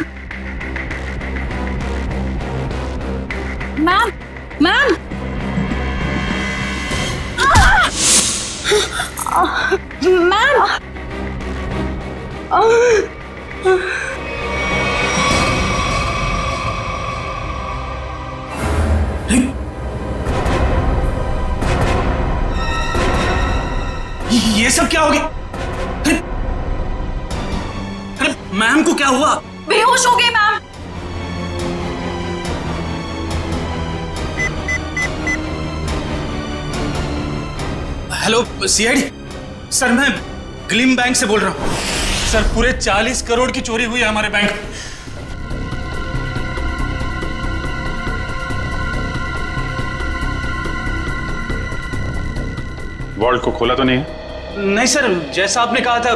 मैम मैम मैम ये सब क्या हो गया? अरे मैम को क्या हुआ? बेहोश हो गए मैम। हेलो सीआईडी सर, मैं ग्लिम बैंक से बोल रहा हूँ। सर पूरे 40 करोड़ की चोरी हुई है हमारे बैंक में। वॉल्ट को खोला तो नहीं है? नहीं सर, जैसा आपने कहा था,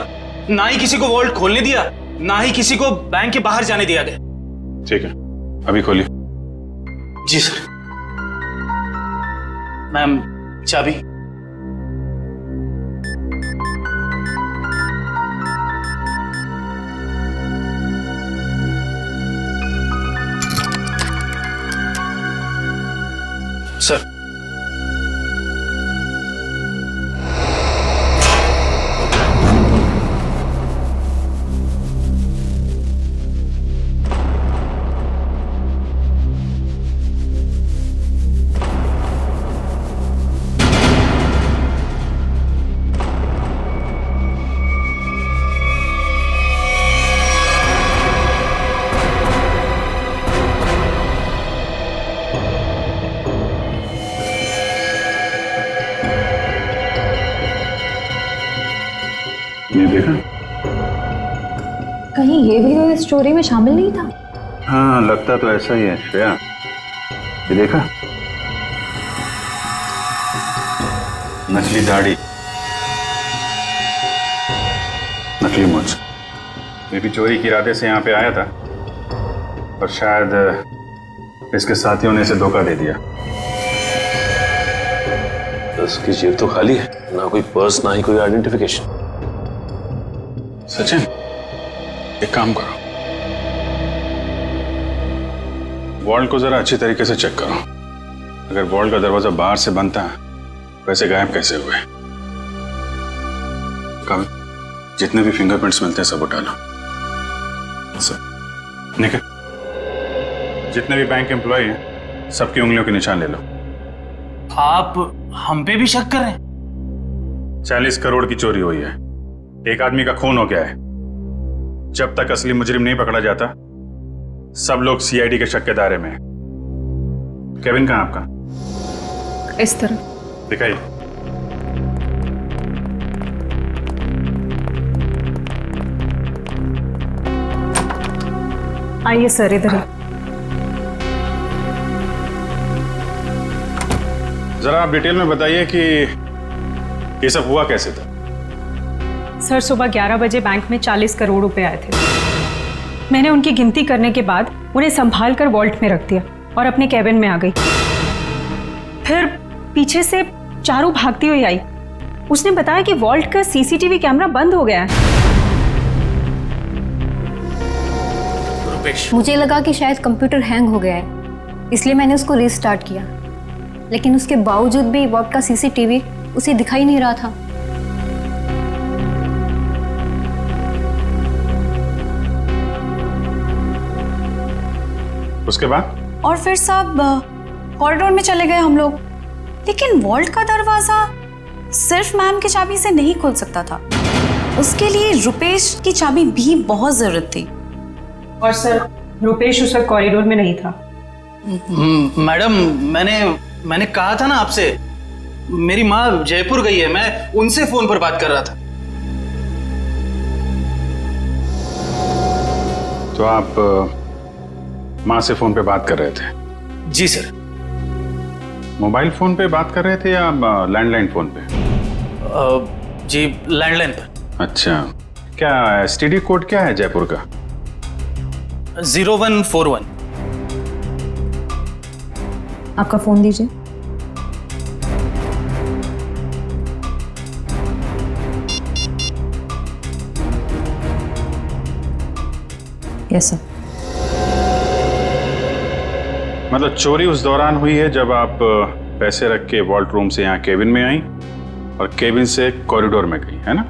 ना ही किसी को वॉल्ट खोलने दिया, ना ही किसी को बैंक के बाहर जाने दिया गया। ठीक है, अभी खोलिए। जी सर। मैम चाबी। सर ये देखा? कहीं ये भी तो इस चोरी में शामिल नहीं था? हाँ, लगता तो ऐसा ही है श्रेया। ये देखा? नकली दाढ़ी, नकली मूंछ। ये भी चोरी के इरादे से यहाँ पे आया था, और शायद इसके साथियों ने इसे धोखा दे दिया। उसकी जेब तो खाली है, ना कोई पर्स ना ही कोई आइडेंटिफिकेशन। सचिन, एक काम करो, वॉल्ट को जरा अच्छी तरीके से चेक करो। अगर वॉल्ट का दरवाजा बाहर से बंद था, वैसे गायब कैसे हुए? कभी जितने भी फिंगरप्रिंट्स मिलते हैं सब उठा लो। सब निकल, जितने भी बैंक एम्प्लॉय हैं सबकी उंगलियों के निशान ले लो। आप हम पे भी शक कर रहे हैं? 40 करोड़ की चोरी हुई है, एक आदमी का खून हो गया है। जब तक असली मुजरिम नहीं पकड़ा जाता, सब लोग सीआईडी के शक के दायरे में हैं। केविन कहाँ आपका? इस तरह दिखाइए। आइए सर, इधर। जरा आप डिटेल में बताइए कि ये सब हुआ कैसे था? सर, सुबह 11 बजे बैंक में 40 करोड़ रुपए आए थे। मैंने उनकी गिनती करने के बाद उन्हें संभाल कर वॉल्ट में रख दिया और अपने कैबिन में आ गई। फिर पीछे से चारू भागती हुई आई। उसने बताया कि वॉल्ट का सीसीटीवी कैमरा बंद हो गया है। मुझे लगा कि शायद कंप्यूटर हैंग हो गया है, इसलिए मैंने उसको रीस्टार्ट किया, लेकिन उसके बावजूद भी वॉल्ट का सीसीटीवी उसे दिखाई नहीं रहा था। उसके बाद? और फिर सब कॉरिडोर में चले गए हम लोग, लेकिन वॉल्ट का दरवाजा सिर्फ मैम की चाबी से नहीं खुल सकता था। उसके लिए रुपेश की चाबी भी बहुत जरूरत थी। और सर, रुपेश उस वक्त कॉरिडोर में नहीं था। मैडम, मैंने कहा था ना आपसे, मेरी माँ जयपुर गई है, मैं उनसे फोन पर बात कर रहा था। तो आप माँ से फोन पे बात कर रहे थे? जी सर। मोबाइल फोन पे बात कर रहे थे या लैंडलाइन फोन पे? जी लैंडलाइन पर। अच्छा, क्या एसटीडी कोड क्या है जयपुर का? 0141। आपका फोन दीजिए। Yes sir. मतलब चोरी उस दौरान हुई है जब आप पैसे रख के वॉल्ट रूम से यहाँ केबिन में आई और केबिन से कॉरिडोर में गई, है ना?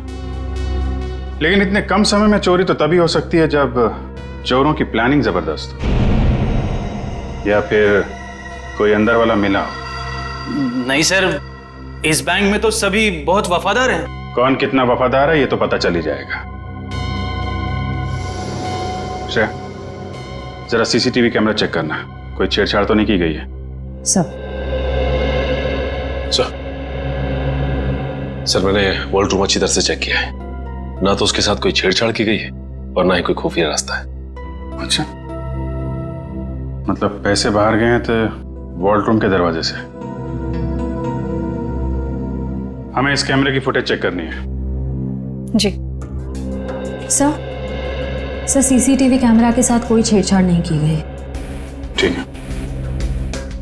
लेकिन इतने कम समय में चोरी तो तभी हो सकती है जब चोरों की प्लानिंग जबरदस्त हो, या फिर कोई अंदर वाला मिला हो। नहीं सर, इस बैंक में तो सभी बहुत वफादार हैं। कौन कितना वफादार है ये तो पता चल ही जाएगा। श्रेया, जरा सीसीटीवी कैमरा चेक करना, कोई छेड़छाड़ तो नहीं की गई है? सर, मैंने वॉल्ट रूम अच्छी तरह से चेक किया है, ना तो उसके साथ कोई छेड़छाड़ की गई है और ना ही कोई खुफिया रास्ता है। अच्छा, मतलब पैसे बाहर गए हैं तो वॉल्ट रूम के दरवाजे से। हमें इस कैमरे की फुटेज चेक करनी है। जी सर। सर, सीसीटीवी कैमरा के साथ कोई छेड़छाड़ नहीं की गई। ठीक है,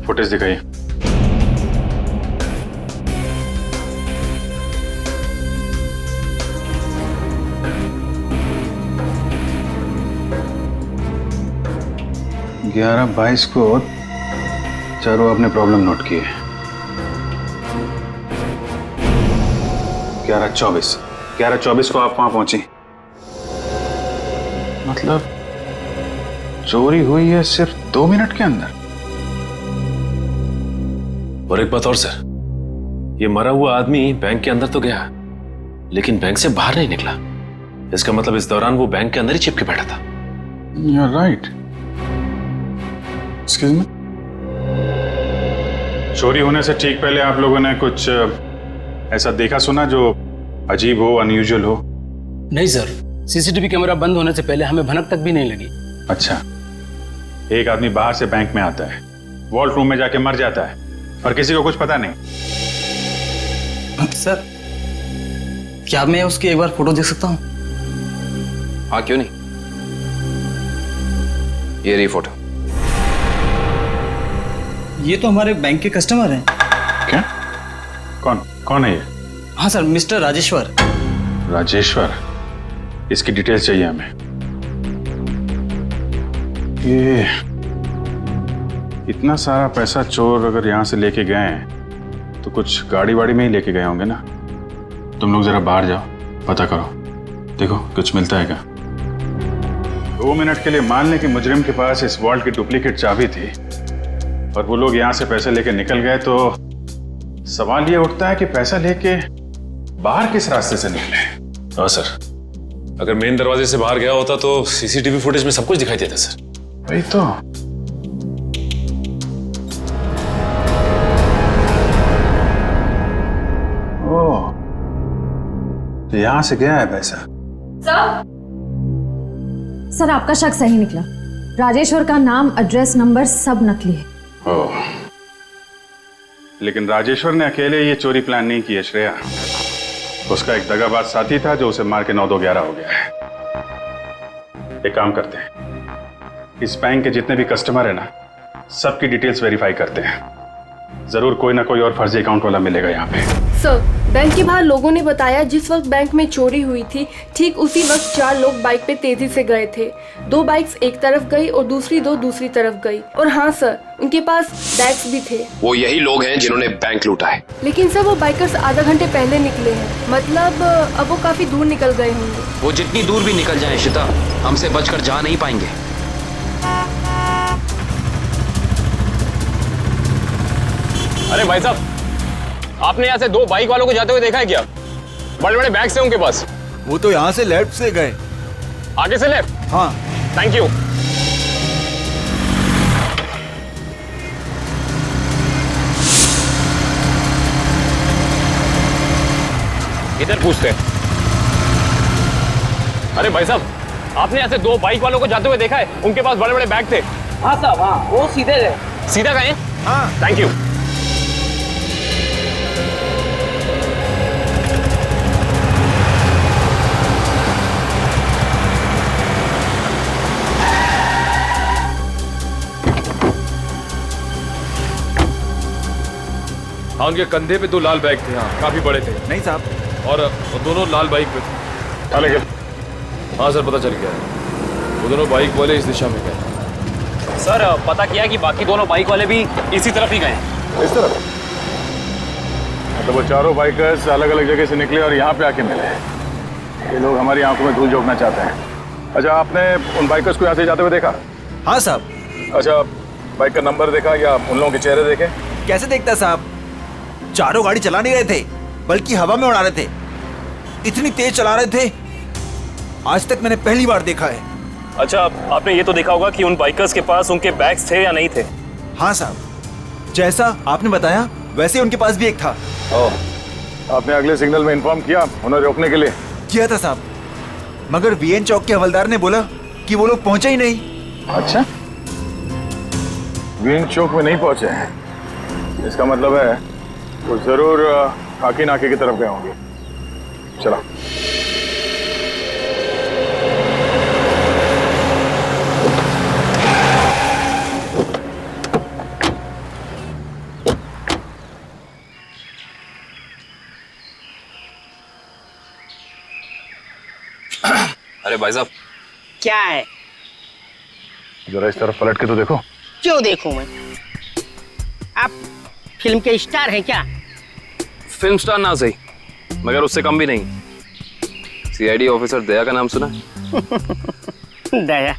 फुटेज दिखाइए। ग्यारह 22 को चारों अपने प्रॉब्लम नोट किए। 11:24 को आप वहां पहुंची। मतलब चोरी हुई है सिर्फ 2 मिनट के अंदर। और एक बात और सर, ये मरा हुआ आदमी बैंक के अंदर तो गया, लेकिन बैंक से बाहर नहीं निकला। इसका मतलब इस दौरान वो बैंक के अंदर ही चिपके बैठा था। You're right. Excuse me? चोरी होने से ठीक पहले आप लोगों ने कुछ ऐसा देखा सुना जो अजीब हो, अनयूजुअल हो? नहीं सर, सीसीटीवी कैमरा बंद होने से पहले हमें भनक तक भी नहीं लगी। अच्छा, एक आदमी बाहर से बैंक में आता है, वॉल्ट रूम में जाके मर जाता है और किसी को कुछ पता नहीं। सर, क्या मैं उसकी एक बार फोटो देख सकता हूँ? हाँ, क्यों नहीं। ये रही फोटो। ये तो हमारे बैंक के कस्टमर हैं। क्या? कौन है ये? हाँ सर, मिस्टर राजेश्वर। राजेश्वर, इसकी डिटेल्स चाहिए हमें। ये इतना सारा पैसा चोर अगर यहाँ से लेके गए हैं तो कुछ गाड़ी वाड़ी में ही लेके गए होंगे ना। तुम लोग जरा बाहर जाओ, पता करो, देखो कुछ मिलता है क्या। 2 मिनट के लिए मान लें कि मुजरिम के पास इस वॉल्ट की डुप्लीकेट चाबी थी और वो लोग यहाँ से पैसे लेके निकल गए, तो सवाल ये उठता है कि पैसा लेके बाहर किस रास्ते से निकले। हाँ सर, अगर मेन दरवाजे से बाहर गया होता तो सीसीटीवी फुटेज में सब कुछ दिखाई देता सर। वही तो। ओह, तो यहां से गया है पैसा। सर आपका शक सही निकला। राजेश्वर का नाम, एड्रेस, नंबर सब नकली है। ओह, लेकिन राजेश्वर ने अकेले ये चोरी प्लान नहीं की है श्रेया। उसका एक दगाबाज साथी था जो उसे मार के 9-2-11 हो गया है। एक काम करते हैं, इस बैंक के जितने भी कस्टमर है ना, सबकी डिटेल्स वेरीफाई करते हैं। जरूर कोई ना कोई और फर्जी अकाउंट वाला मिलेगा यहाँ पे। सर, बैंक के बाहर लोगों ने बताया जिस वक्त बैंक में चोरी हुई थी ठीक उसी वक्त 4 लोग बाइक पे तेजी से गए थे। 2 बाइक्स एक तरफ गई और दूसरी 2 दूसरी तरफ गई। और हाँ सर, उनके पास बैग्स भी थे। वो यही लोग हैं जिन्होंने बैंक लूटा है। लेकिन सर वो बाइकर्स आधा घंटे पहले निकले हैं, मतलब अब वो काफी दूर निकल गए होंगे। वो जितनी दूर भी निकल जाए शिता, हमसे बचकर जा नहीं पाएंगे। अरे भाई साहब, आपने यहाँ से 2 बाइक वालों को जाते हुए देखा है क्या? बड़े बड़े बैग्स हैं उनके पास। वो तो यहाँ से लेफ्ट से गए। आगे से लेफ्ट? हाँ। Thank you. इधर पूछते हैं। अरे भाई साहब, आपने यहाँ से 2 बाइक वालों को जाते हुए देखा है? उनके पास बड़े बड़े बैग थे। हाँ साहब, हाँ, वो सीधे गए। सीधा गए? हाँ। Thank you. हाँ, उनके कंधे पे 2 लाल बैग थे। हाँ, काफी बड़े थे। नहीं साहब, और दोनों लाल बाइक पे थे। हाँ सर, पता चल गया है, वो दोनों बाइक वाले इस दिशा में गए। सर, पता किया कि बाकी दोनों बाइक वाले भी इसी तरफ ही गए। इस तरफ? मतलब वो चारों बाइकर्स अलग अलग जगह से निकले और यहाँ पे आके मिले। ये लोग हमारी आंखों में धूल झोंकना चाहते हैं। अच्छा, आपने उन बाइकर्स को यहाँ से जाते हुए देखा? हाँ साहब। अच्छा, बाइक का नंबर देखा या उन लोगों के चेहरे देखे? कैसे देखता साहब, चारों गाड़ी चला नहीं रहे थे, बल्कि हवा में उड़ा रहे थे। इतनी तेज चला रहे थे, आज तक मैंने पहली बार देखा है। अच्छा, आपने ये तो देखा होगा कि उन बाइकर्स के पास उनके बैग्स थे या नहीं थे? हाँ साहब, जैसा आपने बताया वैसे उनके पास भी एक था। ओह, आपने अगले सिग्नल में इन्फॉर्म किया उन्हें रोकने के लिए? किया था साहब, मगर वीएन चौक के हवलदार ने बोला कि वो लोग पहुंचे ही नहीं। अच्छा, वीएन चौक में नहीं पहुंचे हैं, इसका मतलब है वो जरूर खाकी नाके की तरफ गए होंगे। चलो। अरे भाई साहब, क्या है? जरा इस तरफ पलट के तो देखो। क्यों देखूं मैं? आप फिल्म के स्टार हैं क्या? फिल्म स्टार ना सही, मगर उससे कम भी नहीं। सीआईडी ऑफिसर दया का नाम सुना? दया?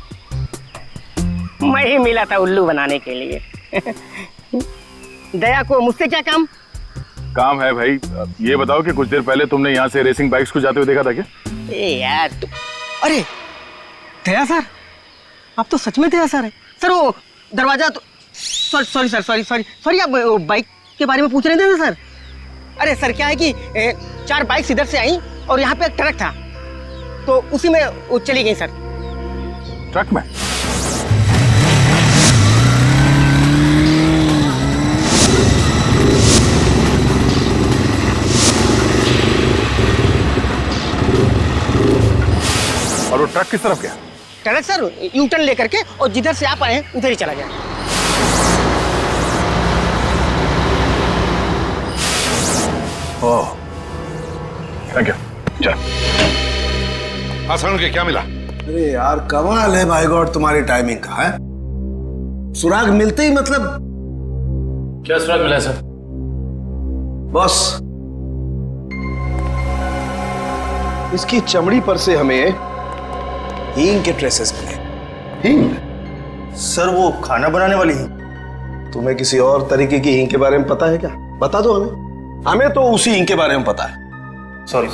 मैं ही मिला था उल्लू बनाने के लिए। दया को मुझसे क्या काम? काम है भाई। ये बताओ कि कुछ देर पहले तुमने यहाँ से रेसिंग बाइक्स को जाते हुए देखा था क्या? ए यार तू, अरे दया सर, आप तो सच में दया सर है। सर वो दरवाजा तो सॉरी सर, सॉरी आप बाइक के बारे में पूछ रहे थे ना सर? अरे सर क्या है कि 4 बाइक्स इधर से आई और यहाँ पे एक ट्रक था, तो उसी में वो चली गई सर। ट्रक में? और वो ट्रक किस तरफ गया? ट्रक सर यू टर्न लेकर के और जिधर से आप आए हैं उधर ही चला गया। ओह, थैंक यू। चल। हाँ सर, उनके क्या मिला? अरे यार कमाल है भाई गॉड तुम्हारी टाइमिंग का है। सुराग मिलते ही मतलब। क्या सुराग मिला है सर? बॉस, इसकी चमड़ी पर से हमें हींग के ट्रेसेस मिले। हींग? सर वो खाना बनाने वाली हींग। तुम्हें किसी और तरीके की हींग के बारे में पता है क्या? बता दो हमें। हमें तो उसी हींग के बारे में पता है। सॉरी।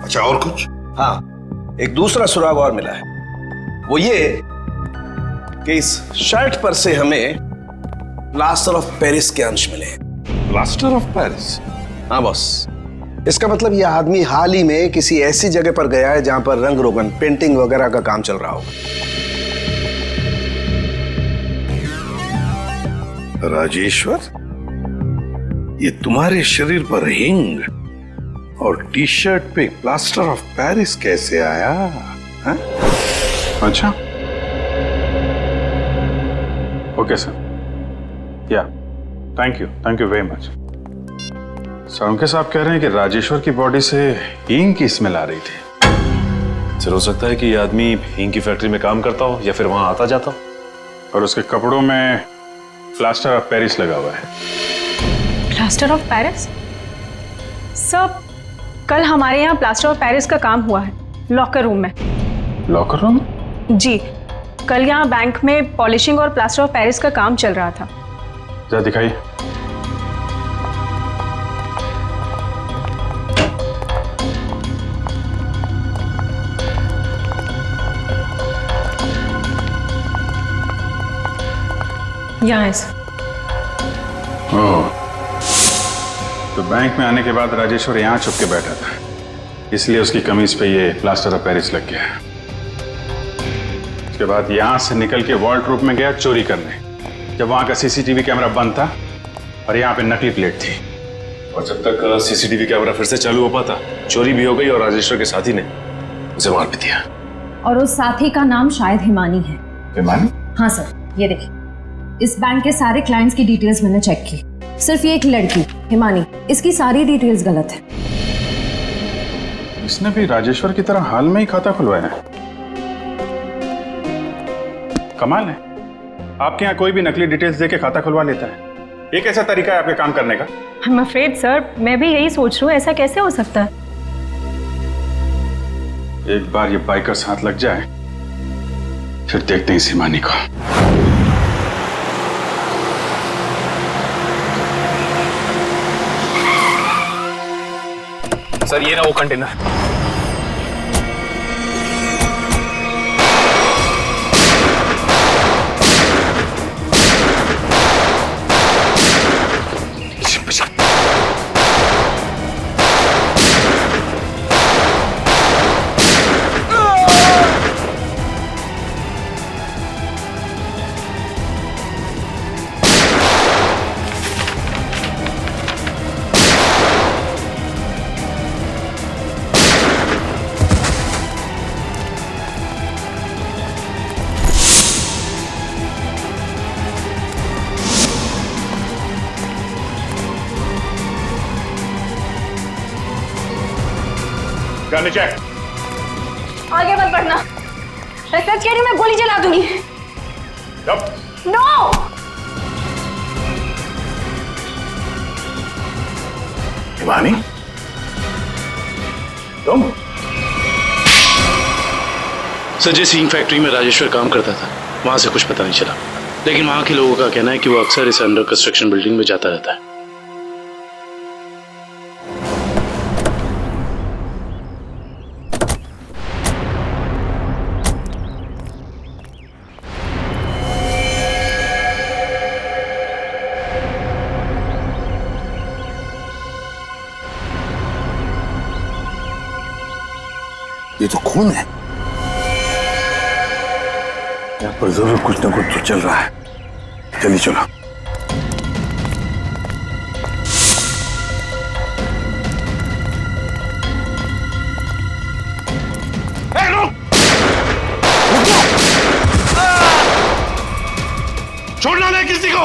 अच्छा, और कुछ? हाँ, एक दूसरा सुराग और मिला है। वो ये कि इस शर्ट पर से हमें प्लास्टर ऑफ पेरिस के अंश मिले। Plaster of Paris? हाँ बॉस, इसका मतलब ये आदमी हाल ही में किसी ऐसी जगह पर गया है जहां पर रंग रोगन, पेंटिंग वगैरह का काम चल रहा होगा। राजेश्वर, ये तुम्हारे शरीर पर हिंग और टी शर्ट पे प्लास्टर ऑफ पेरिस कैसे आया? हा? अच्छा, ओके सर। या thank you very much. Salunkhe साहब कह रहे हैं कि राजेश्वर की बॉडी से हींग की स्मेल आ रही थी। सर हो सकता है कि ये आदमी हींग की फैक्ट्री में काम करता हो या फिर वहां आता जाता हो। और उसके कपड़ों में प्लास्टर ऑफ पेरिस लगा हुआ है। Plaster of Paris? सर, कल हमारे यहाँ प्लास्टर ऑफ पेरिस का काम हुआ है लॉकर रूम में। Locker room? जी, कल यहाँ बैंक में पॉलिशिंग और प्लास्टर ऑफ पेरिस का काम चल रहा था। जरा दिखाइए। यहाँ है सर। ओह, तो बैंक में आने के बाद राजेश्वर यहाँ छुप के बैठा था, इसलिए उसकी कमीज पे ये प्लास्टर ऑफ पेरिस लग गया। उसके बाद यहाँ से निकल के वॉल्ट रूप में गया चोरी करने, जब वहाँ का सीसीटीवी कैमरा बंद था और यहाँ पे नकली प्लेट थी। और जब तक सीसीटीवी कैमरा फिर से चालू हो पाता, चोरी भी हो गई और राजेश्वर के साथी ने उसे मार भी दिया। और उस साथी का नाम शायद हिमानी है। हिमानी? हाँ सर, ये देखिए, इस बैंक के सारे क्लाइंट्स की डिटेल्स मैंने चेक की। सिर्फ ये एक लड़की हिमानी, इसकी सारी डिटेल्स गलत है। इसने भी राजेश्वर की तरह हाल में ही खाता खुलवाया है। कमाल है, आपके यहाँ कोई भी नकली डिटेल्स देके खाता खुलवा लेता है। ये कैसा तरीका है आपके काम करने का? I'm afraid, सर, मैं भी यही सोच रही हूँ, ऐसा कैसे हो सकता है? एक बार ये बाइकर्स हाथ लग जाए, फिर देखते हैं इस हिमानी को। सर, ये ना वो कंटेनर। नीचे आगे मत बढ़ना, मैं सच कह रही हूँ, मैं गोली चला दूंगी। नो! हिमानी, तुम? सर, जिस हींग फैक्ट्री में राजेश्वर काम करता था, वहां से कुछ पता नहीं चला, लेकिन वहां के लोगों का कहना है कि वो अक्सर इस अंडर कंस्ट्रक्शन बिल्डिंग में जाता रहता है। ये तो खून है। यहाँ पर जरूर कुछ ना कुछ तो चल रहा है। जल्दी चलो। छोड़ना नहीं किसी को।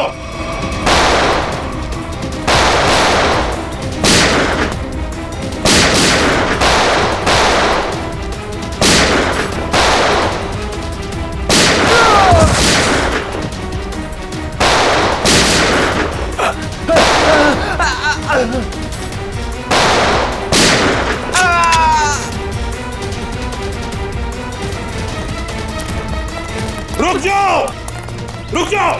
रुक जाओ, रुक जाओ।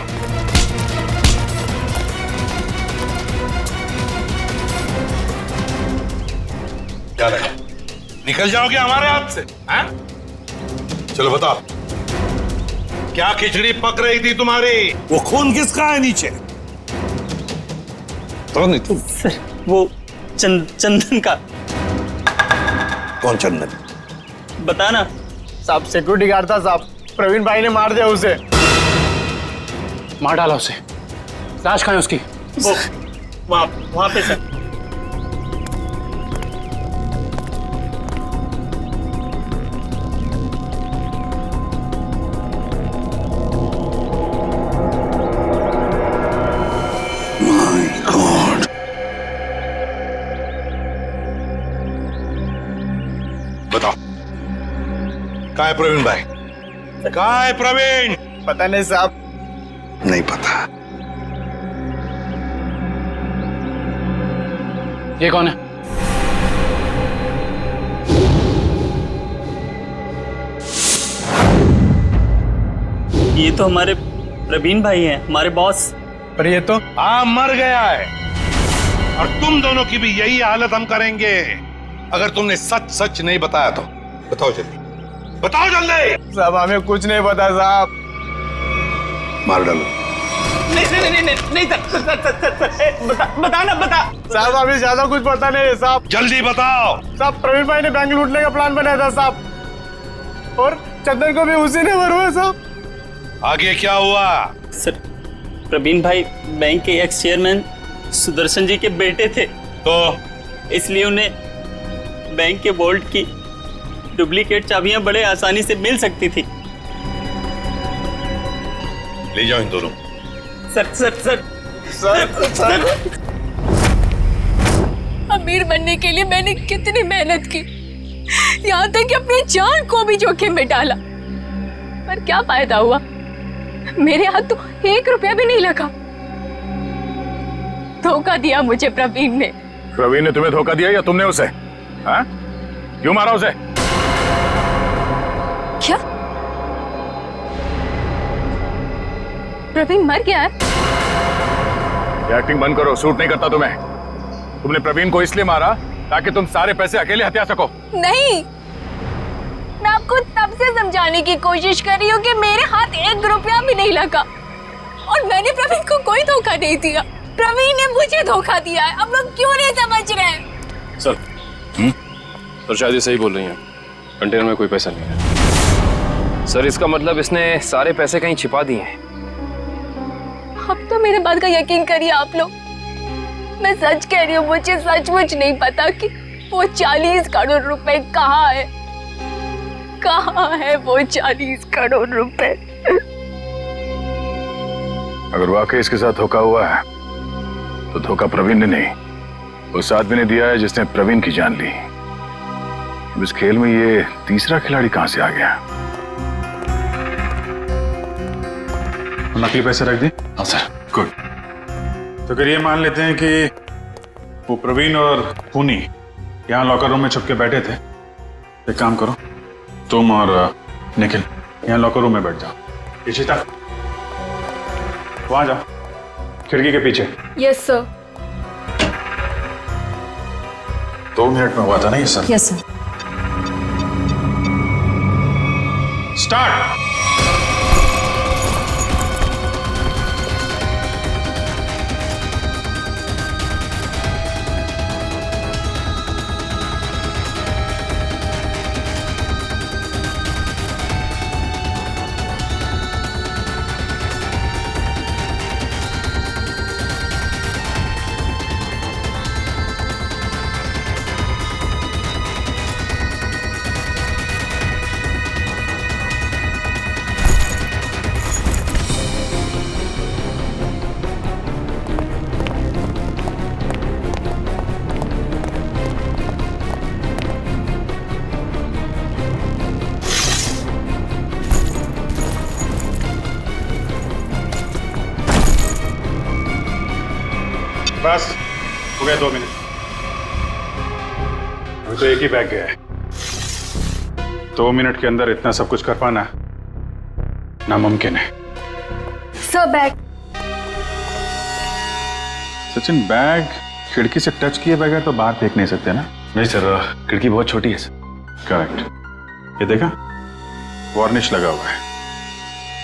क्या रहा, निकल जाओगे हमारे हाथ से? हैं? चलो बताओ, क्या खिचड़ी पक रही थी तुम्हारी? वो खून किसका है नीचे? तो नहीं तुम? सर वो चंदन का। कौन चंदन? बताना साहब, सिक्योरिटी गार्ड था साहब, प्रवीण भाई ने मार दिया उसे। मार डाला उसे? लाश कहाँ है उसकी? वो वहां पे सर। बताओ, कहाँ है प्रवीण भाई? कहाँ है प्रवीण? पता नहीं साहब। नहीं पता। ये कौन है? ये तो हमारे प्रवीण भाई हैं, हमारे बॉस। पर ये तो हाँ मर गया है, और तुम दोनों की भी यही हालत हम करेंगे अगर तुमने सच सच नहीं बताया तो। बताओ जल्दी, बताओ जल्दी। साहब हमें कुछ नहीं पता साहब। मार डालो। नहीं बताना बता साहब, हमें ज्यादा कुछ पता नहीं है साहब। जल्दी बताओ। साहब प्रवीण भाई ने बैंक लूटने का प्लान बनाया था साहब, और चंदन को भी उसी ने मरवाया साहब। आगे क्या हुआ? सर प्रवीण भाई बैंक के एक्स चेयरमैन सुदर्शन जी के बेटे थे, तो इसलिए उन्हें बैंक के वॉल्ट की डुप्लीकेट चाबियां बड़े आसानी से मिल सकती थी। ले जाओ इन दोनों। सर अमीर बनने के लिए मैंने कितनी मेहनत की, यहाँ तक कि अपनी जान को भी जोखिम में डाला, पर क्या फायदा हुआ? मेरे हाथ तो 1 रुपया भी नहीं लगा। धोखा दिया मुझे प्रवीण ने। प्रवीण ने तुम्हें धोखा दिया या तुमने उसे? हाँ? क्यों मारा उसे? क्या प्रवीण मर गया है? ये एक्टिंग बंद करो, सूट नहीं करता तुम्हें। तुमने प्रवीण को इसलिए मारा ताकि तुम सारे पैसे अकेले हथिया सको। नहीं, मैं आपको तब से समझाने की कोशिश कर रही हूँ कि मेरे हाथ 1 रुपया भी नहीं लगा, और मैंने प्रवीण को कोई धोखा नहीं दिया। प्रवीण ने मुझे धोखा दिया है। अब लोग क्यों नहीं समझ रहे हैं? सर सर शायद ये सही बोल रही हैं, कंटेनर में कोई पैसा नहीं है। सर इसका मतलब इसने सारे पैसे कहीं छिपा दिए हैं। अब तो मेरे बात का यकीन करिए आप लोग, मैं सच कह रही हूँ, मुझे सचमुच नहीं पता कि वो 40 करोड़ रुपए कहाँ है। कहाँ है वो 40 करोड़ रुपए? अगर वाकई इसके साथ धोखा हुआ है तो धोखा प्रवीण ने नहीं, उस आदमी ने दिया है जिसने प्रवीण की जान ली। अब इस खेल में ये तीसरा खिलाड़ी कहां से आ गया? नकली पैसे रख दी? हाँ सर। गुड। तो फिर ये मान लेते हैं कि वो प्रवीण और खूनी यहाँ लॉकर रूम में छुप के बैठे थे। एक काम करो, तुम और निखिल यहाँ लॉकर रूम में बैठ जाओ। इशिता वहां जाओ, खिड़की के पीछे। Yes sir. 2 मिनट में हुआ था ना ये सब? Yes sir. स्टार्ट। हो गया 2 मिनट। अभी तो एक ही बैग गया है। 2 मिनट के अंदर इतना सब कुछ कर पाना नामुमकिन है। Sir bag. सचिन, बैग खिड़की से टच किए बगैर तो बाहर फेंक नहीं सकते ना? नहीं सर, खिड़की बहुत छोटी है सर। करेक्ट। ये देखा, वार्निश लगा हुआ है।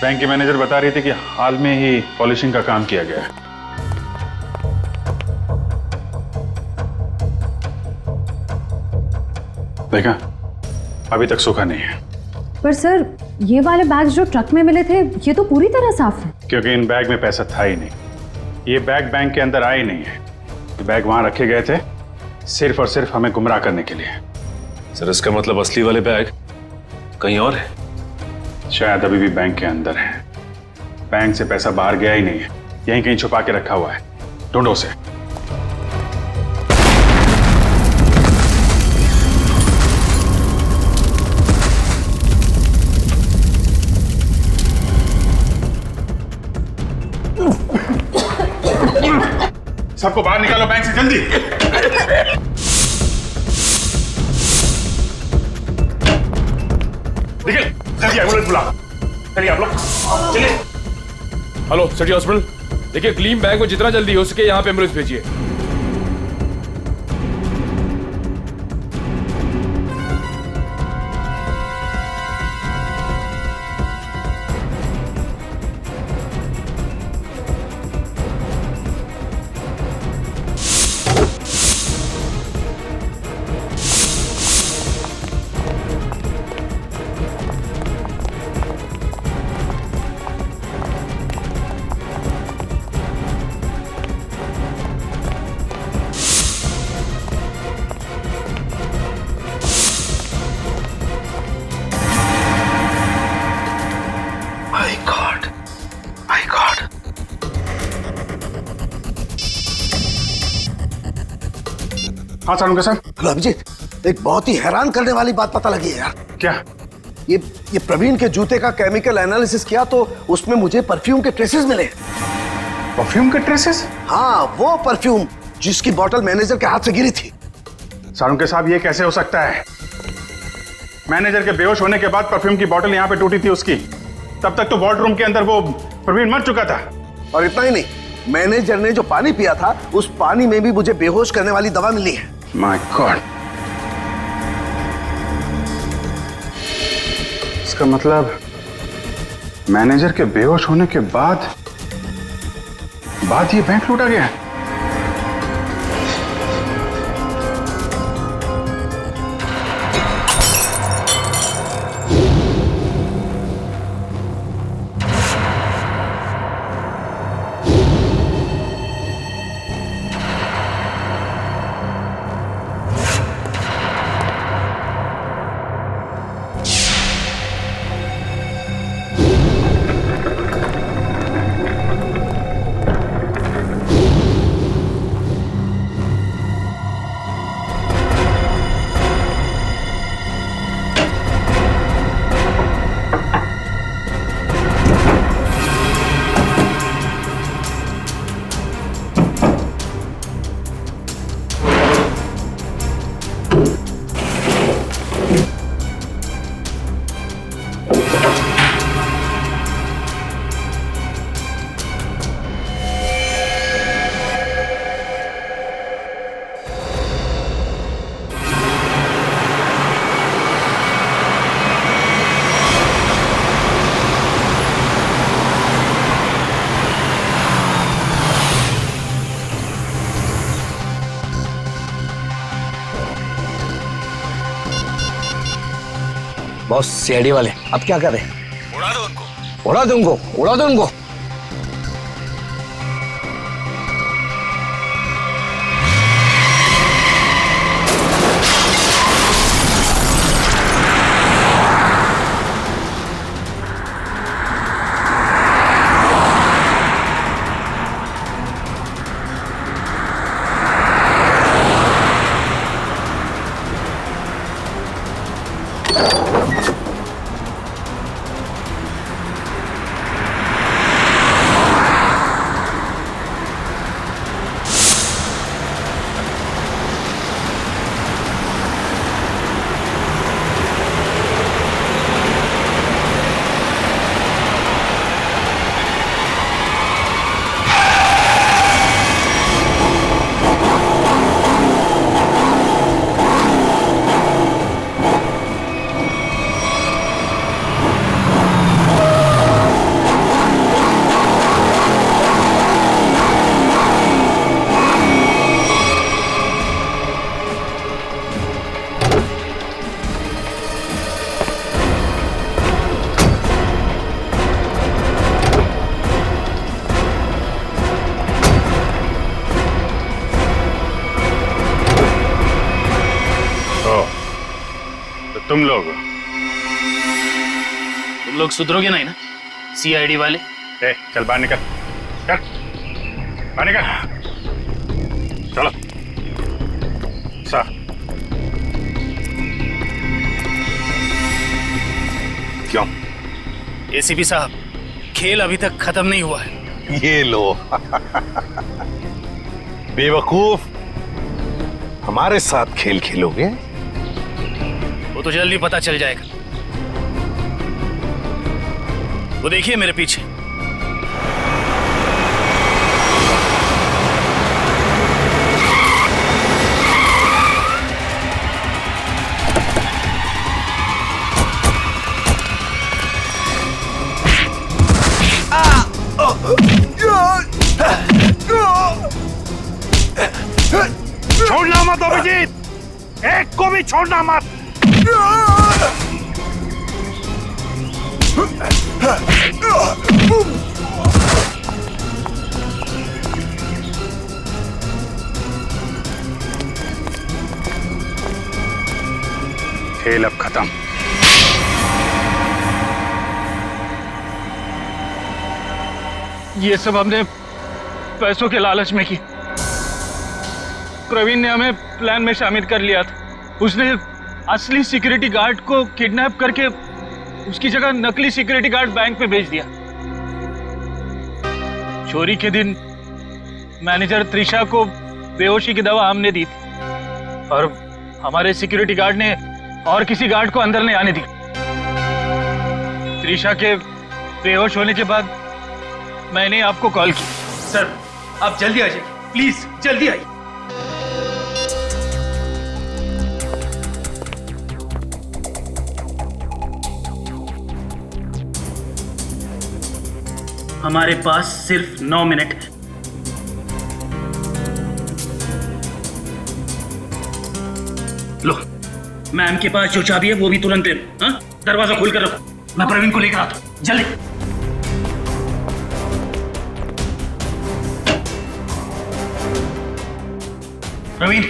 बैंक की मैनेजर बता रही थी कि हाल में ही पॉलिशिंग का काम किया गया है। देखा, अभी तक सूखा नहीं है। पर सर, ये वाले बैग्स जो ट्रक में मिले थे, ये तो पूरी तरह साफ है। क्योंकि इन बैग में पैसा था ही नहीं। ये बैग बैंक के अंदर आए नहीं है। ये बैग वहां रखे गए थे सिर्फ और सिर्फ हमें गुमराह करने के लिए। सर, इसका मतलब असली वाले बैग कहीं और है? शायद अभी भी बैंक के अंदर है। बैंक से पैसा बाहर गया ही नहीं है, यहीं कहीं छुपा के रखा हुआ है। ढूंढो उसे। सबको बाहर निकालो बैंक से, जल्दी। निकल, जल्दी एम्बुलेंस बुला। चलिए आप लोग, चलिए। हेलो सिटी हॉस्पिटल, देखिए क्लीन बैग में जितना जल्दी हो सके यहाँ पे एम्बुलेंस भेजिए। हाँ सारुंगा साहब। हेलो अभिजीत, एक बहुत ही हैरान करने वाली बात पता लगी है यार। क्या? ये प्रवीण के जूते का केमिकल एनालिसिस किया तो उसमें मुझे परफ्यूम के ट्रेसेस मिले। परफ्यूम के ट्रेसेस? हाँ, वो परफ्यूम जिसकी बोतल मैनेजर के हाथ से गिरी थी। सारुंगा साहब, ये कैसे हो सकता है? मैनेजर के बेहोश होने के बाद परफ्यूम की बोतल यहाँ पे टूटी थी उसकी। तब तक तो वॉर्ड रूम के अंदर वो प्रवीण मर चुका था। और इतना ही नहीं, मैनेजर ने जो पानी पिया था उस पानी में भी मुझे बेहोश करने वाली दवा मिली है। माय गॉड, इसका मतलब मैनेजर के बेहोश होने के बाद ये बैंक लूटा गया है। बॉस, सीआईडी वाले अब क्या करें? उड़ा दो उनको। उड़ा दो उनको, उड़ा दो उनको। तुम लोग सुधरोगे नहीं ना, सीआईडी वाले? चल बाहर निकल, चल बाहर निकल, चलो सर। क्यों? एसीपी साहब, खेल अभी तक खत्म नहीं हुआ है। ये लो बेवकूफ, हमारे साथ खेल खेलोगे? वो तो जल्दी पता चल जाएगा। वो देखिए मेरे पीछे। छोड़ना मत अभिजीत, एक को भी छोड़ना मत। खेल अब खत्म। ये सब हमने पैसों के लालच में की। प्रवीण ने हमें प्लान में शामिल कर लिया था। उसने असली सिक्योरिटी गार्ड को किडनैप करके उसकी जगह नकली सिक्योरिटी गार्ड बैंक में भेज दिया। चोरी के दिन मैनेजर त्रिशा को बेहोशी की दवा हमने दी थी और हमारे सिक्योरिटी गार्ड ने और किसी गार्ड को अंदर नहीं आने दी। त्रिशा के बेहोश होने के बाद मैंने आपको कॉल की। सर आप जल्दी आ जाइए, प्लीज जल्दी आइए। हमारे पास सिर्फ 9 मिनट है। लो, मैम के पास जो चाबी है वो भी तुरंत दे दो। हाँ? दरवाजा खोल कर रखो, मैं प्रवीण को लेकर आता हूं। जल्दी। प्रवीण,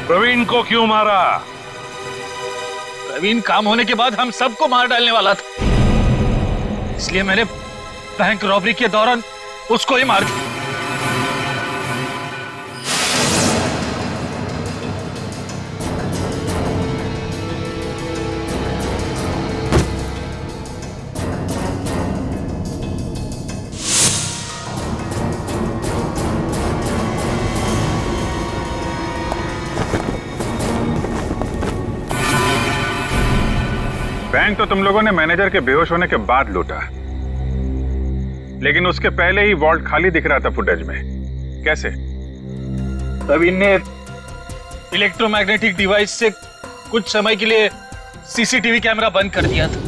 प्रवीण को क्यों मारा? प्रवीण काम होने के बाद हम सबको मार डालने वाला था, इसलिए मैंने बैंक रॉबरी के दौरान उसको ही मार दिया। बैंक तो तुम लोगों ने मैनेजर के बेहोश होने के बाद लूटा, लेकिन उसके पहले ही वॉल्ट खाली दिख रहा था फुटेज में। कैसे? प्रवीण ने इलेक्ट्रोमैग्नेटिक डिवाइस से कुछ समय के लिए सीसीटीवी कैमरा बंद कर दिया था।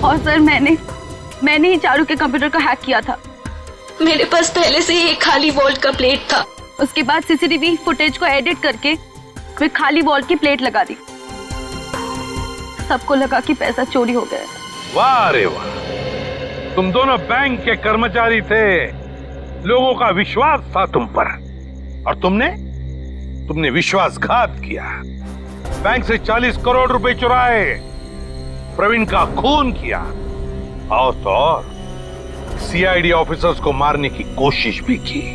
और सर मैंने ही चारू के कंप्यूटर को हैक किया था। मेरे पास पहले से ही एक खाली वॉल्ट का प्लेट था। उसके बाद सीसीटीवी फुटेज को एडिट करके फिर खाली वॉल्ट की प्लेट लगा दी। सबको लगा कि पैसा चोरी हो गया। वाह रे वाह, तुम दोनों बैंक के कर्मचारी थे, लोगों का विश्वास था तुम पर, और तुमने विश्वासघात किया। बैंक से 40 करोड़ रुपए चुराए, प्रवीण का खून किया, और तो और सीआईडी ऑफिसर्स को मारने की कोशिश भी की।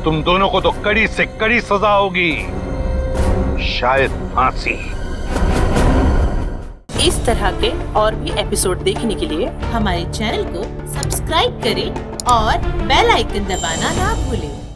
तुम दोनों को तो कड़ी से कड़ी सजा होगी, शायद फांसी। इस तरह के और भी एपिसोड देखने के लिए हमारे चैनल को सब्सक्राइब करें और बेल आइकन दबाना ना भूलें।